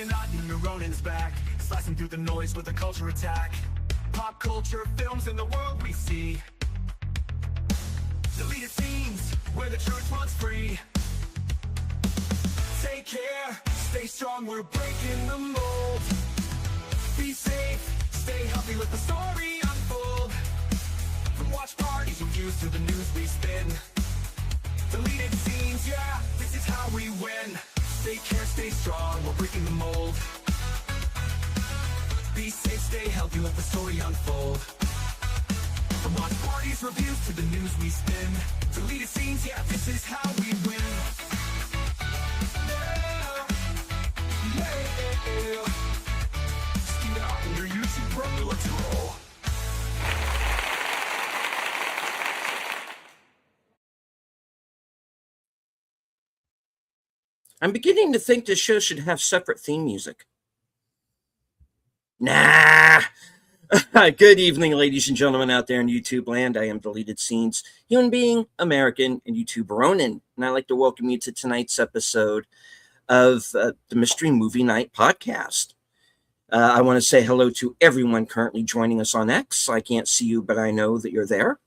Illuminati, Neuronins back, slicing through the noise with a culture attack. Pop culture films in the world we see. Deleted scenes where the truth runs free. Take care, stay strong, we're breaking the mold. Be safe, stay healthy, let the story unfold. From watch parties, reviews to the news we spin. Deleted scenes, yeah, this is how we win. Take care, stay strong, we're breaking the mold. Be safe, stay healthy, let the story unfold. From watch parties, reviews to the news we spin. Deleted scenes, yeah, this is how we win. I'm beginning to think this show should have separate theme music. Nah. Good evening, ladies and gentlemen out there in YouTube land. I am Deleted Scenes, human being, American, and YouTube Ronin. And I'd like to welcome you to tonight's episode of the Mystery Movie Night podcast. I want to say hello to everyone currently joining us on X. I can't see you, but I know that you're there.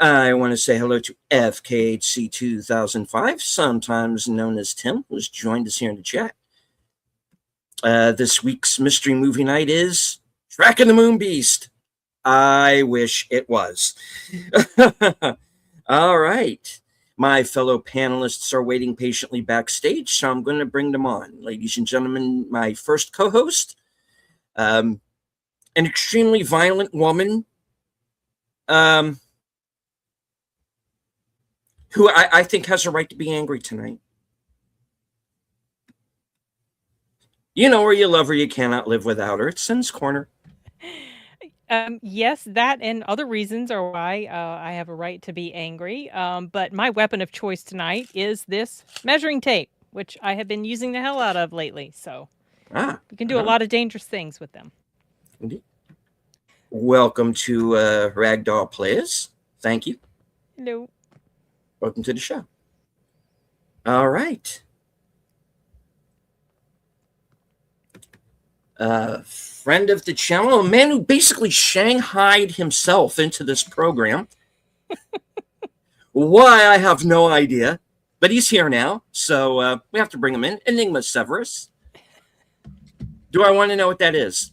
I want to say hello to FKHC 2005, sometimes known as Tim, who's joined us here in the chat. This week's Mystery Movie Night is Tracking the Moon Beast. I wish it was. All right. My fellow panelists are waiting patiently backstage, so I'm going to bring them on. Ladies and gentlemen, my first co-host, an extremely violent woman, who I think has a right to be angry tonight. You know her, you love her, you cannot live without her. It's Sin's Corner. Yes, that and other reasons are why I have a right to be angry. But my weapon of choice tonight is this measuring tape, which I have been using the hell out of lately. So you can do a lot of dangerous things with them. Indeed. Welcome to Ragdoll Plays. Thank you. Hello. Welcome to the show. All right. Friend of the channel, a man who basically shanghaied himself into this program. Why, I have no idea. But he's here now, so we have to bring him in. Enigma Severus. Do I want to know what that is?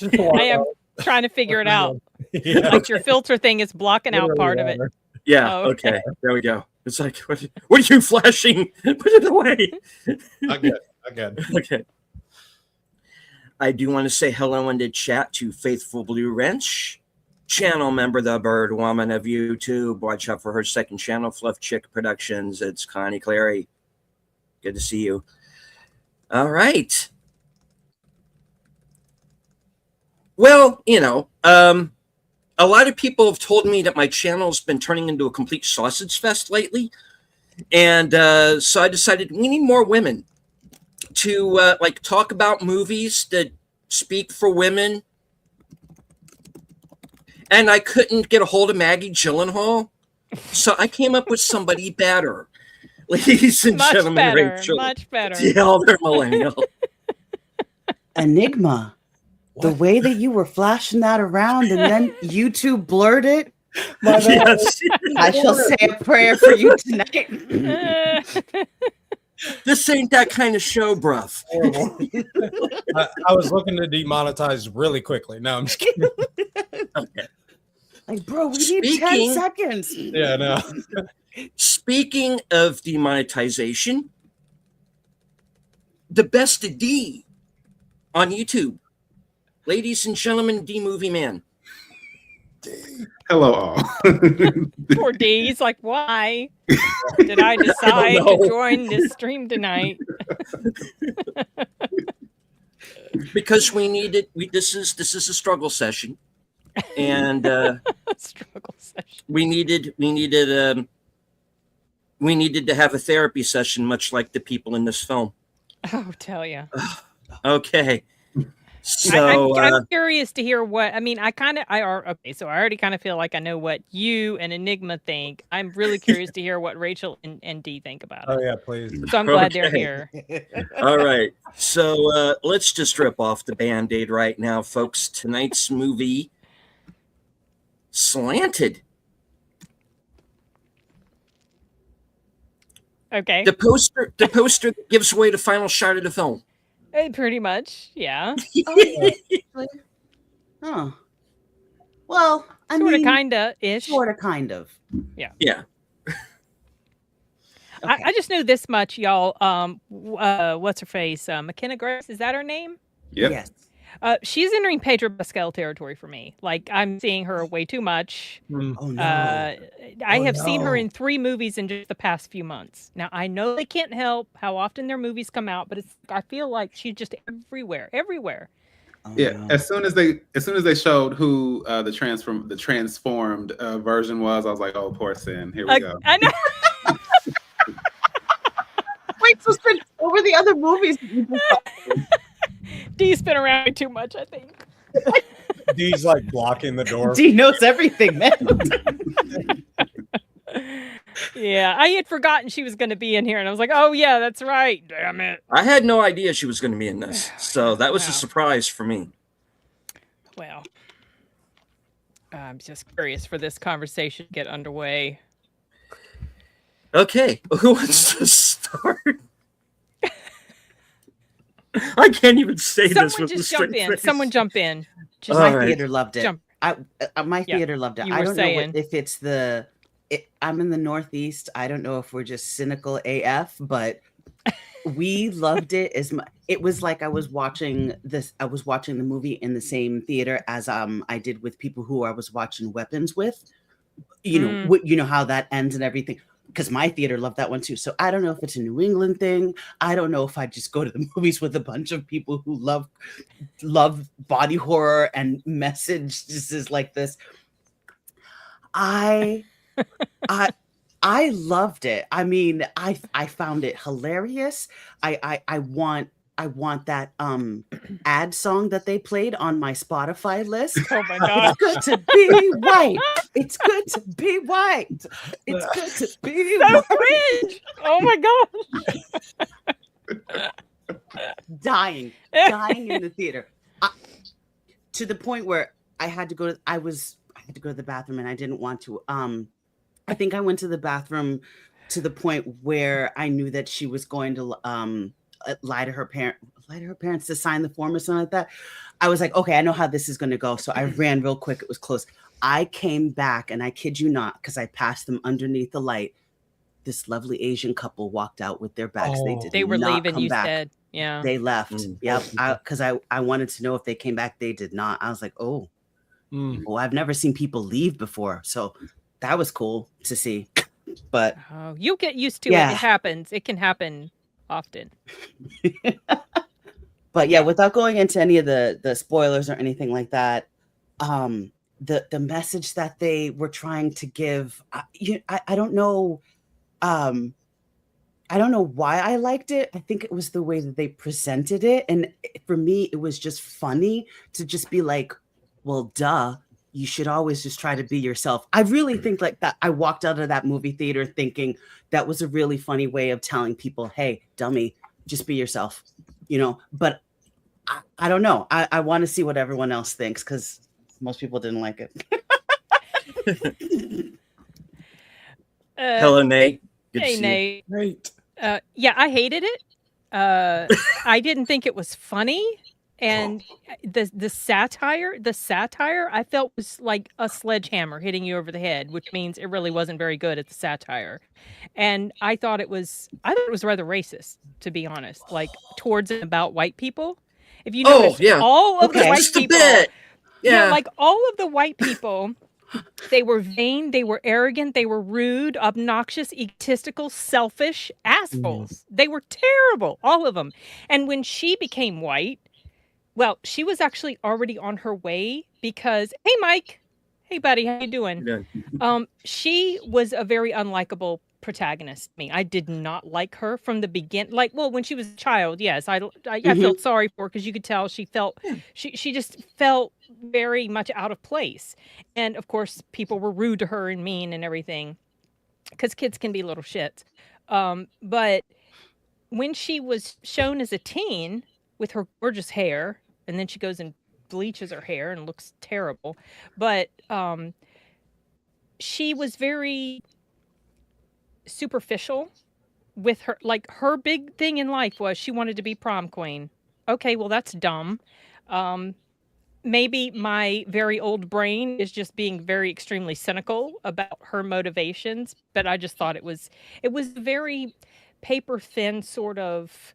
I am trying to figure it out. Yeah. Like your filter thing is blocking out part of it. Yeah, Oh, okay. There we go. It's like, what are you flashing? Put it away. Again. Okay. I do want to say hello in the chat to Faithful Blue Wrench, channel member, the Bird Woman of YouTube. Watch out for her second channel, Fluff Chick Productions. It's Connie Clary. Good to see you. All right. Well, you know, a lot of people have told me that my channel's been turning into a complete sausage fest lately. And so I decided we need more women to talk about movies that speak for women. And I couldn't get a hold of Maggie Gyllenhaal. So I came up with somebody better. Ladies and gentlemen, Rachel. Much better. Yeah, they're millennial. Enigma. The way that you were flashing that around and then YouTube blurred it. Yes. I shall say a prayer for you tonight. This ain't that kind of show, bruv. I was looking to demonetize really quickly. No, I'm just kidding. Okay. Like, bro, we need 10 seconds. Yeah, no. Speaking of demonetization, the best of D on YouTube. Ladies and gentlemen, D Movie Man. Hello, all. Poor D. He's like, why did I decide to join this stream tonight? Because we needed. This is a struggle session, and Struggle session. we needed to have a therapy session, much like the people in this film. Oh, tell ya. Okay. So I'm curious to hear what I mean. Okay, so I already kind of feel like I know what you and Enigma think. I'm really curious to hear what Rachel and Dee think about it. Oh yeah, please. So I'm glad they're Okay. here. All right. So let's just rip off the Band-Aid right now, folks. Tonight's movie, Slanted. Okay. The poster gives away the final shot of the film. Pretty much, yeah. Huh. Well, I Sorta, mean, kinda-ish. Sorta, kind of. Yeah. Okay. I just know this much, y'all. What's her face? McKenna Grace, is that her name? Yep. Yes. She's entering Pedro Pascal territory for me. Like, I'm seeing her way too much. Oh no. I have seen her no. in 3 movies in just the past few months. Now, I know they can't help how often their movies come out, but I feel like she's just everywhere. Oh, Yeah. no. As soon as they showed who the transformed version was, I was like, oh, poor Sin. Here we go. I know. Wait, so what were the other movies? Dee's been around me too much, I think. Dee's like blocking the door. Dee knows everything, man. Yeah, I had forgotten she was going to be in here, and I was like, oh, yeah, that's right. Damn it. I had no idea she was going to be in this. So that was a surprise for me. Well, I'm just curious for this conversation to get underway. Okay, who wants to start? I can't even say this Someone with just a jump straight in. face. Someone jump in. Just My All right. theater loved it. Jump. My Yeah, theater loved it. you I were don't saying. know if it's I'm in the Northeast. I don't know if we're just cynical AF, but we loved it as much. It was like I was watching the movie in the same theater as I did with people who I was watching Weapons with. You know, you know how that ends and everything. Because my theater loved that one too. So I don't know if it's a New England thing. I don't know if I just go to the movies with a bunch of people who love body horror and messages like this. I loved it. I mean, I found it hilarious. I want that ad song that they played on my Spotify list. Oh my God. It's good to be white. It's good to be white. It's good to be So white. cringe. Oh my God. Dying in the theater. To the point where I had to go to the bathroom and I didn't want to. I think I went to the bathroom to the point where I knew that she was going to lie to her parents to sign the form or something like that. I was like, okay, I know how this is going to go. So I ran real quick. It was close. I came back, and I kid you not, because I passed them underneath the light. This lovely Asian couple walked out with their bags. They were not leaving, come you back. said. Yeah. They left. Yep. Because I wanted to know if they came back. They did not. I was like, oh, I've never seen people leave before. So that was cool to see. But you'll get used to it. It happens. It can happen often. But yeah, without going into any of the spoilers or anything like that, the message that they were trying to give, I don't know. I don't know why I liked it. I think it was the way that they presented it. And for me, it was just funny to just be like, well, duh, you should always just try to be yourself. I really think like that. I walked out of that movie theater thinking that was a really funny way of telling people, hey, dummy, just be yourself, but I don't know. I want to see what everyone else thinks because most people didn't like it. Hello, Nate. Good Hey, to see Nate. you. Great. Yeah, I hated it. I didn't think it was funny. And the satire I felt was like a sledgehammer hitting you over the head, which means it really wasn't very good at the satire. And I thought it was rather racist, to be honest, like towards and about white people. If you notice, all of the white people, like all of the white people, they were vain, they were arrogant, they were rude, obnoxious, egotistical, selfish assholes. They were terrible, all of them. And when she became white, well, she was actually already on her way because, hey, Mike, hey, buddy, how you doing? She was a very unlikable protagonist. I did not like her from the beginning. Like, well, when she was a child, yes, I felt sorry for her because you could tell she felt she just felt very much out of place. And of course, people were rude to her and mean and everything because kids can be little shits. But when she was shown as a teen with her gorgeous hair, and then she goes and bleaches her hair and looks terrible, but she was very superficial with her. Like, her big thing in life was she wanted to be prom queen. Okay, well, that's dumb. Maybe my very old brain is just being very extremely cynical about her motivations, but I just thought it was very paper thin sort of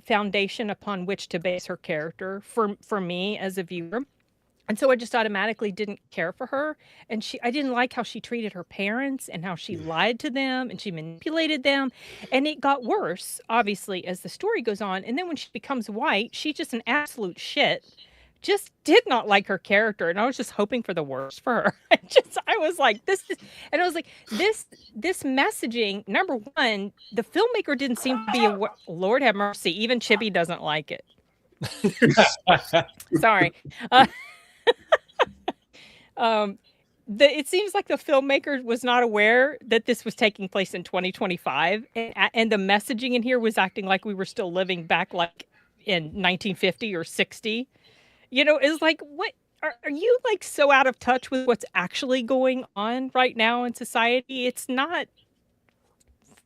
foundation upon which to base her character for me as a viewer. And so I just automatically didn't care for her. And I didn't like how she treated her parents and how she lied to them and she manipulated them. And it got worse, obviously, as the story goes on. And then when she becomes white, she's just an absolute shit. Just did not like her character. And I was just hoping for the worst for her. I was like, this messaging, number one, the filmmaker didn't seem to be Lord have mercy. Even Chibi doesn't like it. Sorry. It seems like the filmmaker was not aware that this was taking place in 2025, and the messaging in here was acting like we were still living back like in 1950 or 60. It's like, what are you like so out of touch with what's actually going on right now in society? It's not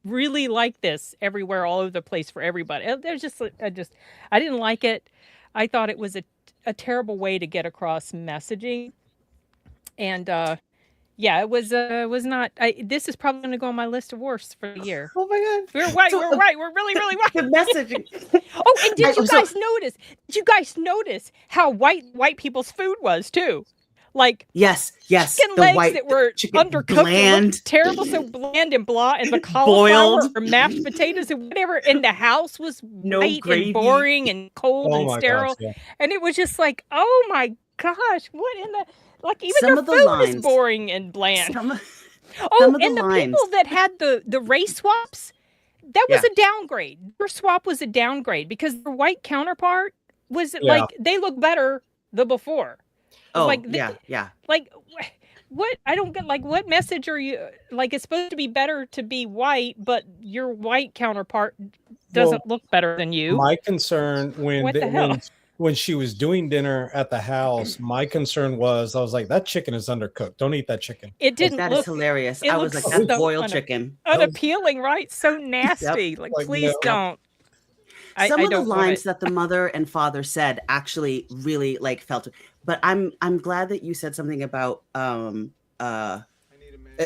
really like this everywhere, all over the place for everybody. There's I didn't like it. I thought it was a terrible way to get across messaging. And it was not. This is probably going to go on my list of worst for the year. Oh my God, we're white. We're right. We're really, really white. The messaging. Oh, and did you guys notice? Did you guys notice how white people's food was too? Like, yes, chicken legs that were undercooked, and terrible, so bland and blah, and the cauliflower or mashed potatoes and whatever in the house was white and boring and cold and sterile. Gosh, yeah. And it was just like, oh my gosh, what in the, like, even Some their of the food lines, is boring and bland. Some of and the lines. people that had the race swaps, that was a downgrade. Their swap was a downgrade because their white counterpart was like, they look better the before. Oh, like, yeah. Like, what? I don't get, like, what message are you, like, it's supposed to be better to be white, but your white counterpart doesn't look better than you. My concern when she was doing dinner at the house, my concern was, I was like, that chicken is undercooked. Don't eat that chicken. It didn't That look, is hilarious. it I was like, looks that's so boiled chicken. unappealing, right? So nasty. Yep. Like, please don't. Some of the lines that the mother and father said actually really like felt it. But I'm glad that you said something about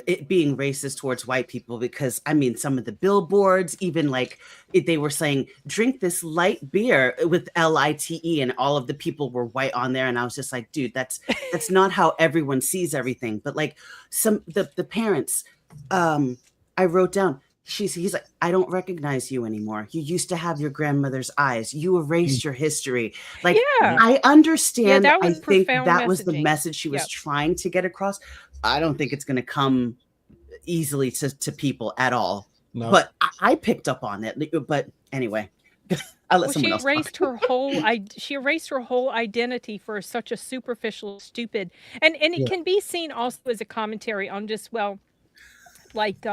it being racist towards white people, because I mean, some of the billboards, even like they were saying, drink this light beer with LITE, and all of the people were white on there. And I was just like, dude, that's not how everyone sees everything. But like the parents, I wrote down, he's like, I don't recognize you anymore. You used to have your grandmother's eyes. You erased your history. Like, I understand. I think that was the message she was trying to get across. I don't think it's going to come easily to people at all. No. But I picked up on it. But anyway, I'll let someone else talk. She erased her whole identity for such a superficial, stupid, and it can be seen also as a commentary on just, well, like,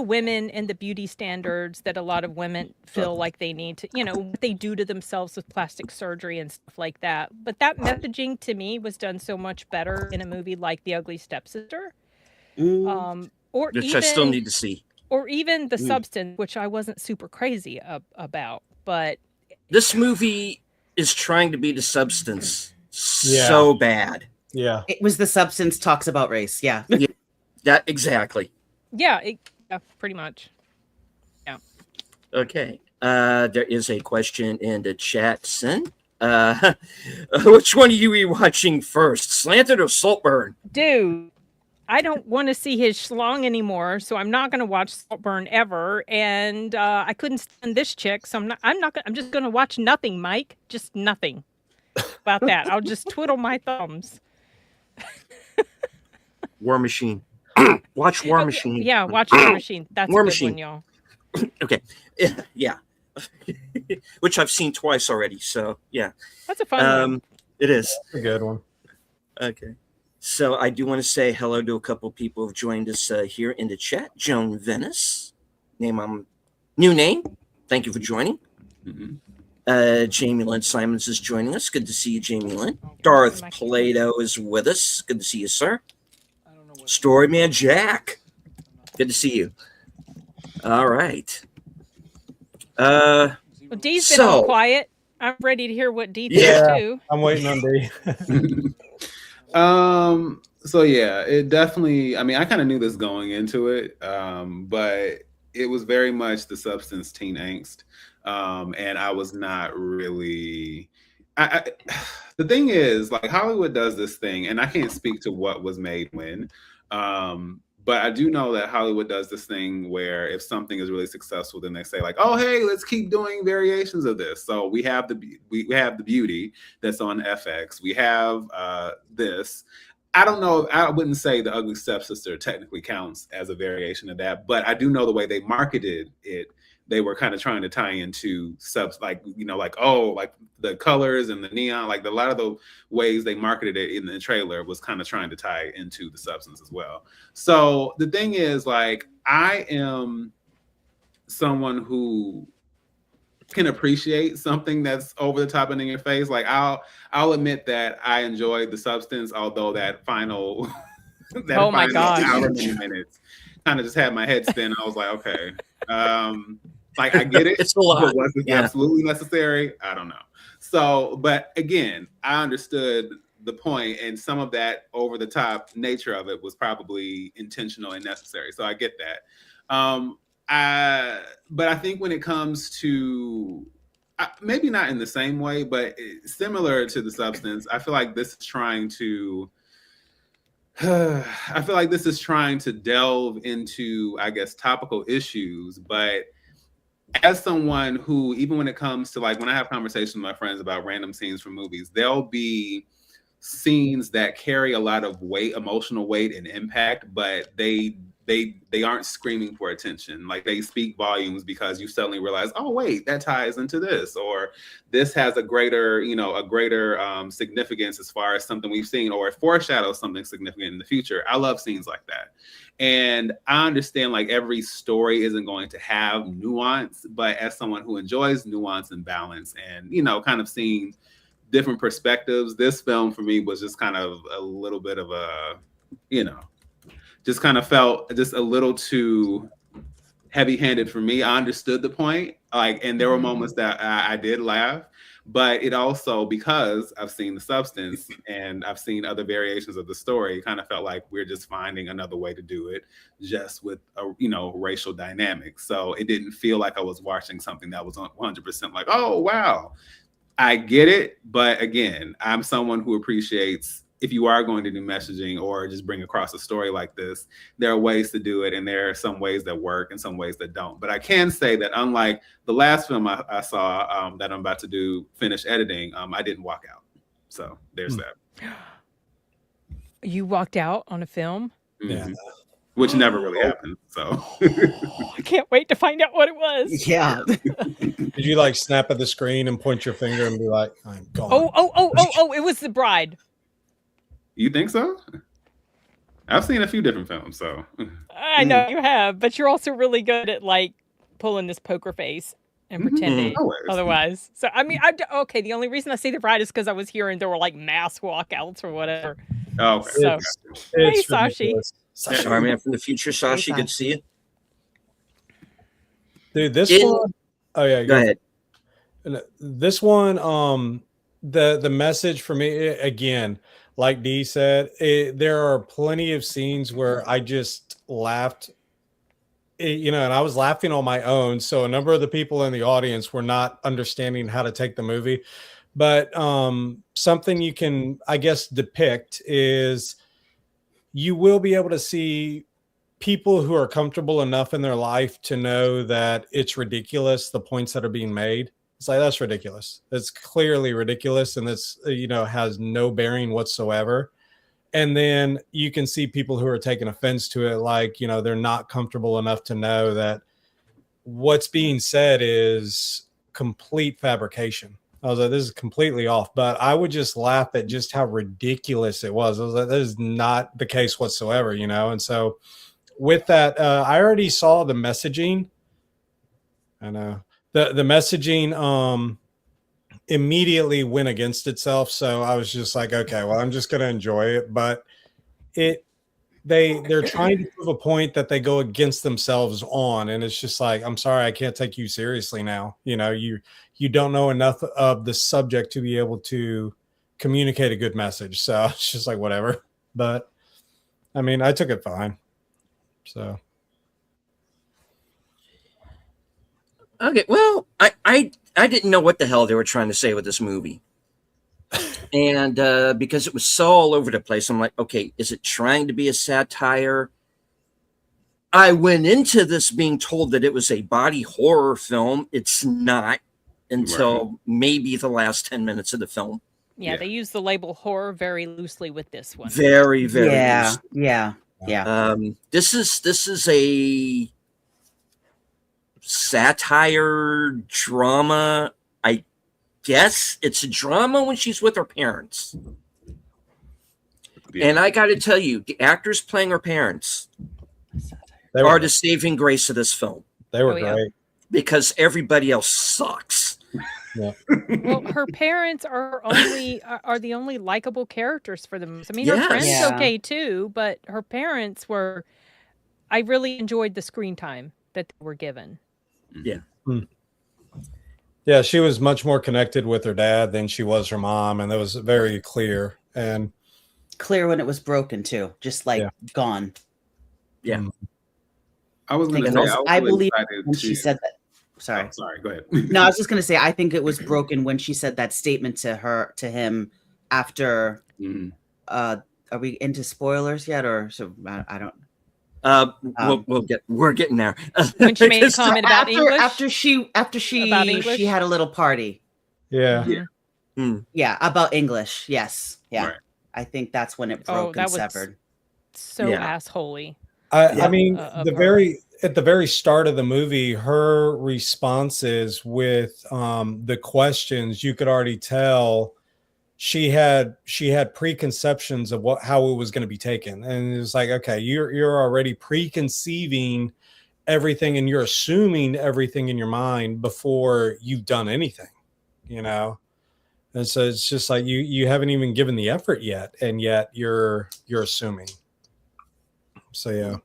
women and the beauty standards that a lot of women feel like they need to, what they do to themselves with plastic surgery and stuff like that. But that messaging to me was done so much better in a movie like The Ugly Stepsister. Which I still need to see. Or even The Substance, which I wasn't super crazy about. But this movie is trying to be The Substance so bad. Yeah. It was The Substance talks about race. Yeah. That exactly. Yeah, pretty much. Yeah. Okay. There is a question in the chat, Sin. Which one of you are watching first, Slanted or Saltburn? Dude, I don't want to see his schlong anymore, so I'm not going to watch Saltburn ever. And I couldn't stand this chick, so I'm just going to watch nothing, Mike. Just nothing about that. I'll just twiddle my thumbs. War Machine. Watch War Machine. Yeah, watch War Machine. That's War a good Machine. one, y'all. Okay. Yeah. Which I've seen twice already. So, yeah. That's a fun one. It is. That's a good one. Okay. So, I do want to say hello to a couple of people who've joined us here in the chat. Joan Venice. New name. Thank you for joining. Mm-hmm. Jamie Lynn Simons is joining us. Good to see you, Jamie Lynn. Darth Plato is with us. Good to see you, sir. Storyman Jack. Good to see you. All right. Well, Dee's been all quiet. I'm ready to hear what Dee thinks too. I'm waiting on Dee. So yeah, it definitely, I mean, I kind of knew this going into it, but it was very much the substance teen angst. And I was not really, the thing is, like, Hollywood does this thing, and I can't speak to what was made when, but I do know that Hollywood does this thing where if something is really successful, then they say like, "Oh, hey, let's keep doing variations of this." So we have the Beauty that's on FX. We have this. I don't know. I wouldn't say The Ugly Stepsister technically counts as a variation of that, but I do know the way they marketed it. They were kind of trying to tie into subs, like, you know, like, oh, like the colors and the neon, like a lot of the ways they marketed it in the trailer was kind of trying to tie into the substance as well. So the thing is, like, I am someone who can appreciate something that's over the top and in your face. Like, I'll admit that I enjoyed the substance, although that final oh my gosh, hour and minutes kind of just had my head spin. I was like, okay. Like, I get it. It's a lot. But was it absolutely necessary? I don't know. So, but again, I understood the point, and some of that over the top nature of it was probably intentional and necessary. So I get that. But I think when it comes to maybe not in the same way, but similar to the substance, I feel like this is trying to delve into, I guess, topical issues. But as someone who, even when it comes to, like, when I have conversations with my friends about random scenes from movies, there'll be scenes that carry a lot of weight, emotional weight and impact, but they aren't screaming for attention. Like, they speak volumes because you suddenly realize, oh wait, that ties into this, or this has a greater significance as far as something we've seen, or it foreshadows something significant in the future. I love scenes like that. And I understand, like, every story isn't going to have nuance, but as someone who enjoys nuance and balance and, you know, kind of seeing different perspectives, this film for me was just kind of a little bit of a, you know, just kind of felt just a little too heavy-handed for me. I understood the point, like, and there were moments that I did laugh, but it also, because I've seen the substance and I've seen other variations of the story, it kind of felt like we're just finding another way to do it, just with a, you know, racial dynamics. So it didn't feel like I was watching something that was 100% like, oh wow, I get it. But again, I'm someone who appreciates, if you are going to do messaging or just bring across a story like this, there are ways to do it, and there are some ways that work and some ways that don't. But I can say that unlike the last film I saw that I'm about to finish editing, I didn't walk out. So there's that. You walked out on a film? Mm-hmm. Yeah. Which never really happened. So I can't wait to find out what it was. Yeah. Did you like snap at the screen and point your finger and be like, I'm gone? Oh, it was The Bride. You think so? I've seen a few different films, so. I know you have, but you're also really good at, like, pulling this poker face and pretending otherwise. So, I mean, okay, the only reason I say The Bride is because I was hearing there were, like, mass walkouts or whatever. Oh, okay. So, hey, Sashi. Sorry, man, from the future, Sashi. Good to see you. Dude, this one. Oh, yeah. Go ahead. This one, the message for me, again, like Dee said, there are plenty of scenes where I just laughed, and I was laughing on my own. So a number of the people in the audience were not understanding how to take the movie. But something you can, I guess, depict is you will be able to see people who are comfortable enough in their life to know that it's ridiculous, the points that are being made. It's like, that's ridiculous. It's clearly ridiculous, and it's, has no bearing whatsoever. And then you can see people who are taking offense to it, like, you know, they're not comfortable enough to know that what's being said is complete fabrication. I was like, this is completely off. But I would just laugh at just how ridiculous it was. I was like, that is not the case whatsoever, you know? And so with that, I already saw the messaging. I know the messaging immediately went against itself. So I was just like, okay, well, I'm just going to enjoy it. But they're trying to prove a point that they go against themselves on, and it's just like, I'm sorry, I can't take you seriously now. You know, you don't know enough of the subject to be able to communicate a good message. So it's just like, whatever. But I mean, I took it fine. So okay, well, I didn't know what the hell they were trying to say with this movie. And because it was so all over the place, I'm like, okay, is it trying to be a satire? I went into this being told that it was a body horror film. It's not until maybe the last 10 minutes of the film. Yeah, they use the label horror very loosely with this one. Very, very Yeah, loosely. yeah. This is a satire drama. I guess it's a drama when she's with her parents. And I got to tell you, the actors playing her parents are the saving grace of this film. They were great. Because everybody else sucks. Yeah. Well, her parents are the only likable characters for the movie. I mean, her friends okay too, but her parents were. I really enjoyed the screen time that they were given. Yeah. Yeah, she was much more connected with her dad than she was her mom, and that was very clear. And clear when it was broken too, just like gone. Yeah. I was going to say, I believe when she said that. Sorry. Oh, sorry, go ahead. No, I was just going to say, I think it was broken when she said that statement to him after. Are we into spoilers yet, or so? I don't. We're getting there. When she made a comment about English, after she had a little party. Yeah. Yeah, about English. Yes. Yeah. Right. I think that's when it broke and severed. So assholey. I mean, at the very start of the movie, her responses with the questions, you could already tell she had preconceptions of how it was going to be taken. And it was like, okay, you're already preconceiving everything, and you're assuming everything in your mind before you've done anything, you know? And so it's just like you haven't even given the effort yet, and yet you're assuming. So yeah.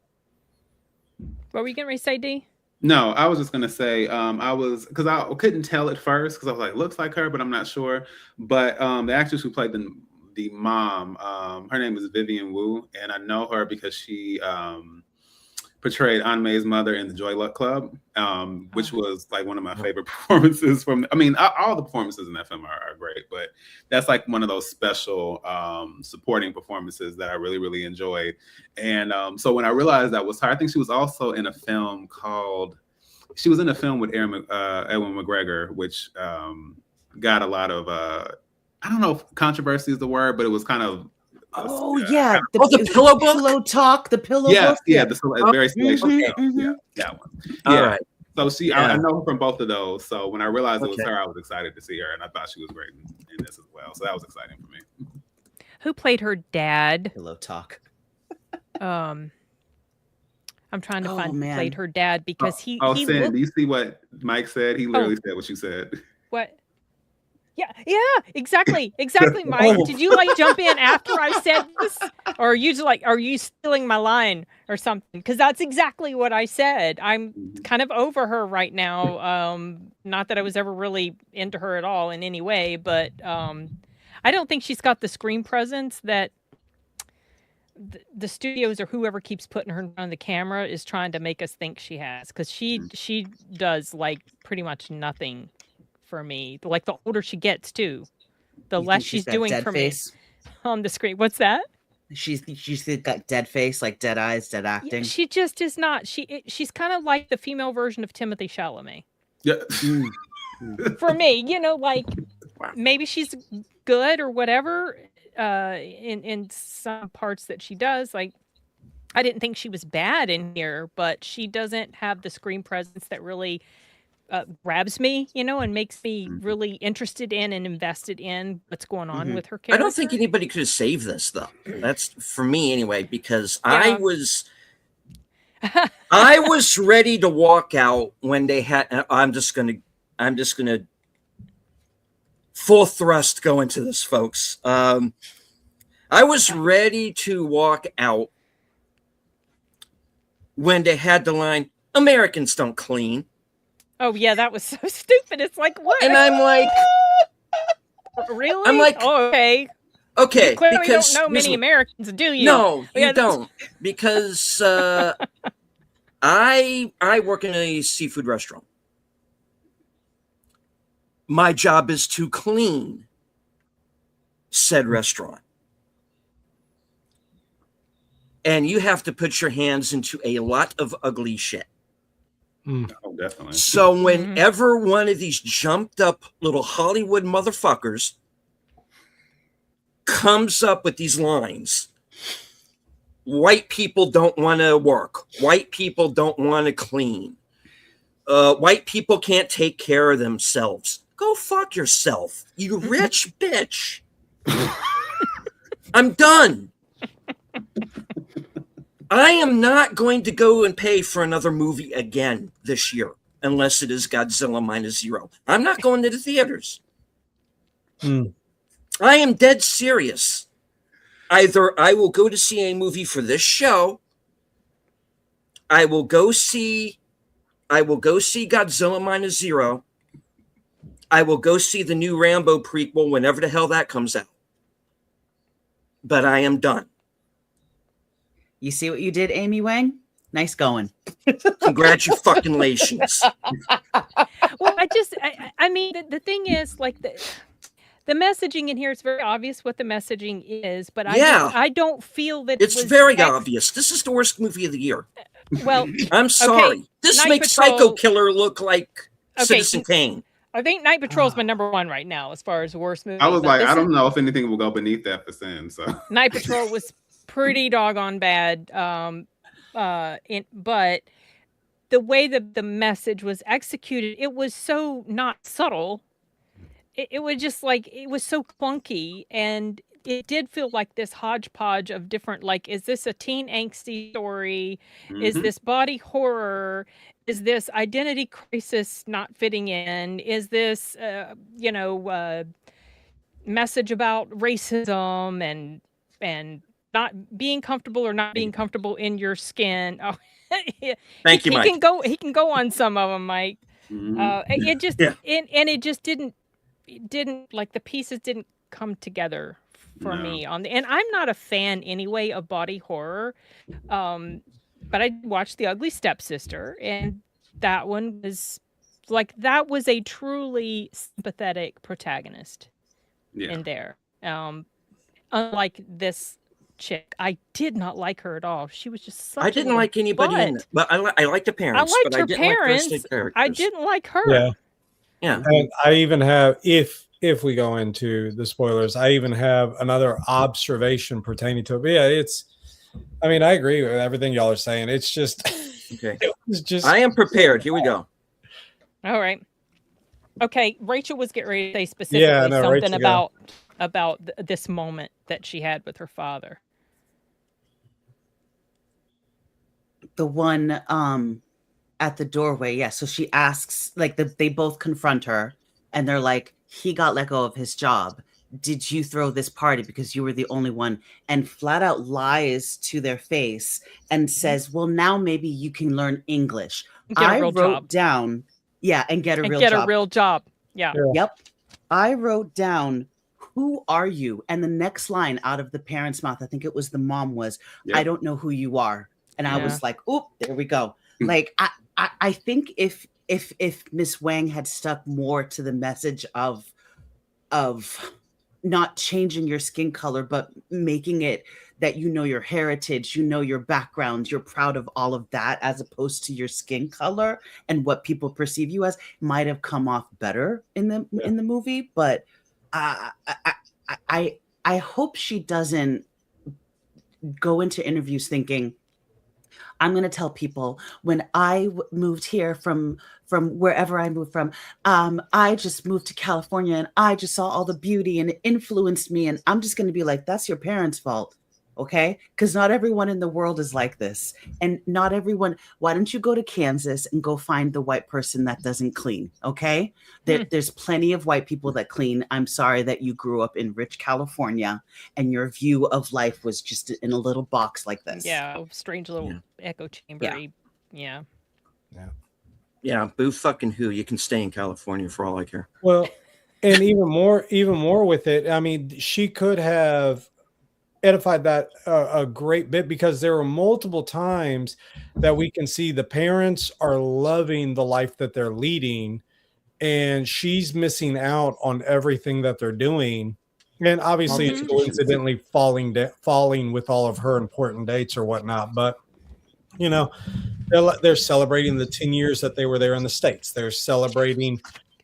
What were you getting ready to say, D? No, I was just gonna say because I couldn't tell at first because I was like, looks like her, but I'm not sure. But the actress who played the mom, her name is Vivian Wu, and I know her because she portrayed Aunt May's mother in the Joy Luck Club, which was like one of my favorite performances from. I mean, all the performances in that film are great, but that's like one of those special supporting performances that I really, really enjoyed. And so when I realized that was her, I think she was also in a film she was in a film with Ewan McGregor, which got a lot of, I don't know if controversy is the word, but it was kind of, the Pillow Book? Pillow Talk, the Pillow Book. Yeah, the very salacious film. Yeah, that one. All yeah. right. So I know her from both of those. So when I realized it was her, I was excited to see her, and I thought she was great in this as well. So that was exciting for me. Who played her dad? Pillow Talk. I'm trying to find who played her dad because he Sam, do you see what Mike said? He literally said what you said. What? Yeah, exactly, Mike. Did you like jump in after I said this, or are you stealing my line or something? Because that's exactly what I said. I'm kind of over her right now. Not that I was ever really into her at all in any way, but I don't think she's got the screen presence that the studios or whoever keeps putting her on the camera is trying to make us think she has. Because she does like pretty much nothing for me. Like the older she gets too, the less she's doing for me on the screen. What's that? She's got dead face, like dead eyes, dead acting. She just is not. She's kind of like the female version of Timothy Chalamet. Yeah. For me, like maybe she's good or whatever. in some parts that she does. Like, I didn't think she was bad in here, but she doesn't have the screen presence that really grabs me, and makes me really interested in and invested in what's going on with her character. I don't think anybody could have saved this, though. That's for me anyway, because I was ready to walk out when they had. I'm just gonna full thrust go into this, folks. I was ready to walk out when they had the line, "Americans don't clean." Oh yeah, that was so stupid. It's like, what? And I'm like, really? I'm like, oh, okay. Okay, you clearly because don't know many Americans, do you? No, you don't, because I work in a seafood restaurant. My job is to clean said restaurant. And you have to put your hands into a lot of ugly shit. Oh, definitely. So whenever one of these jumped up little Hollywood motherfuckers comes up with these lines, white people don't want to work. White people don't want to clean. White people can't take care of themselves. Go fuck yourself, you rich bitch. I'm done. I am not going to go and pay for another movie again this year unless it is Godzilla -0. I'm not going to the theaters. I am dead serious. Either I will go to see a movie for this show, I will go see Godzilla -0. I will go see the new Rambo prequel whenever the hell that comes out. But I am done. You see what you did, Amy Wang? Nice going. Congratulations. Well, I mean, the thing is, like, the messaging in here is very obvious what the messaging is, but I don't feel that it's very obvious. This is the worst movie of the year. Well, I'm sorry. Okay, this Night makes Patrol, Psycho Killer look like Citizen Kane. I think Night Patrol is my number one right now as far as worst movie. I was like, I don't know if anything will go beneath that for Sin. So Night Patrol was pretty doggone bad. But the way that the message was executed, it was so not subtle. It was just like, it was so clunky, and it did feel like this hodgepodge of different, like, is this a teen angsty story? Is this body horror? Is this identity crisis not fitting in? Is this, message about racism and not being comfortable or not being comfortable in your skin? Oh, Thank you, Mike. He can go on some of them, Mike. It just and it just didn't like, the pieces didn't come together for me on the, and I'm not a fan anyway of body horror. But I watched The Ugly Stepsister, and that one was like, that was a truly sympathetic protagonist in there. Unlike this chick, I did not like her at all. She was just such I didn't like anybody in it, but I liked the parents. I liked her didn't parents. Like the I didn't like her. Yeah. And I even have, if we go into the spoilers, I even have another observation pertaining to it. But yeah, I mean, I agree with everything y'all are saying. It's just, okay. It's just. I am prepared. Here we go. All right. Okay, Rachel was getting ready to say specifically something about this moment that she had with her father. The one at the doorway, yeah. So she asks, like, they both confront her, and they're like, he got let go of his job. Did you throw this party because you were the only one? And flat out lies to their face and says, well, now maybe you can learn English. I wrote down, and get a real job. Yeah. Yep. I wrote down, who are you? And the next line out of the parent's mouth, I think it was the mom, was, I don't know who you are. And I was like, oop, there we go. Like, I think if Miss Wang had stuck more to the message of not changing your skin color, but making it that you know your heritage, you know your background, you're proud of all of that, as opposed to your skin color and what people perceive you as, might have come off better in the movie. But I I hope she doesn't go into interviews thinking, I'm going to tell people when I moved here from wherever I moved from, I just moved to California and I just saw all the beauty and it influenced me. And I'm just going to be like, that's your parents' fault. Okay. Because not everyone in the world is like this. And not everyone, why don't you go to Kansas and go find the white person that doesn't clean? Okay. There's plenty of white people that clean. I'm sorry that you grew up in rich California and your view of life was just in a little box like this. Yeah. Strange little echo chamber. Yeah. Yeah. Boo fucking who. You can stay in California for all I care. Well, and even more with it. I mean, she could have edified that a great bit, because there are multiple times that we can see the parents are loving the life that they're leading and she's missing out on everything that they're doing, and obviously it's coincidentally falling with all of her important dates or whatnot. But you know, they're celebrating the 10 years that they were there in the States. They're celebrating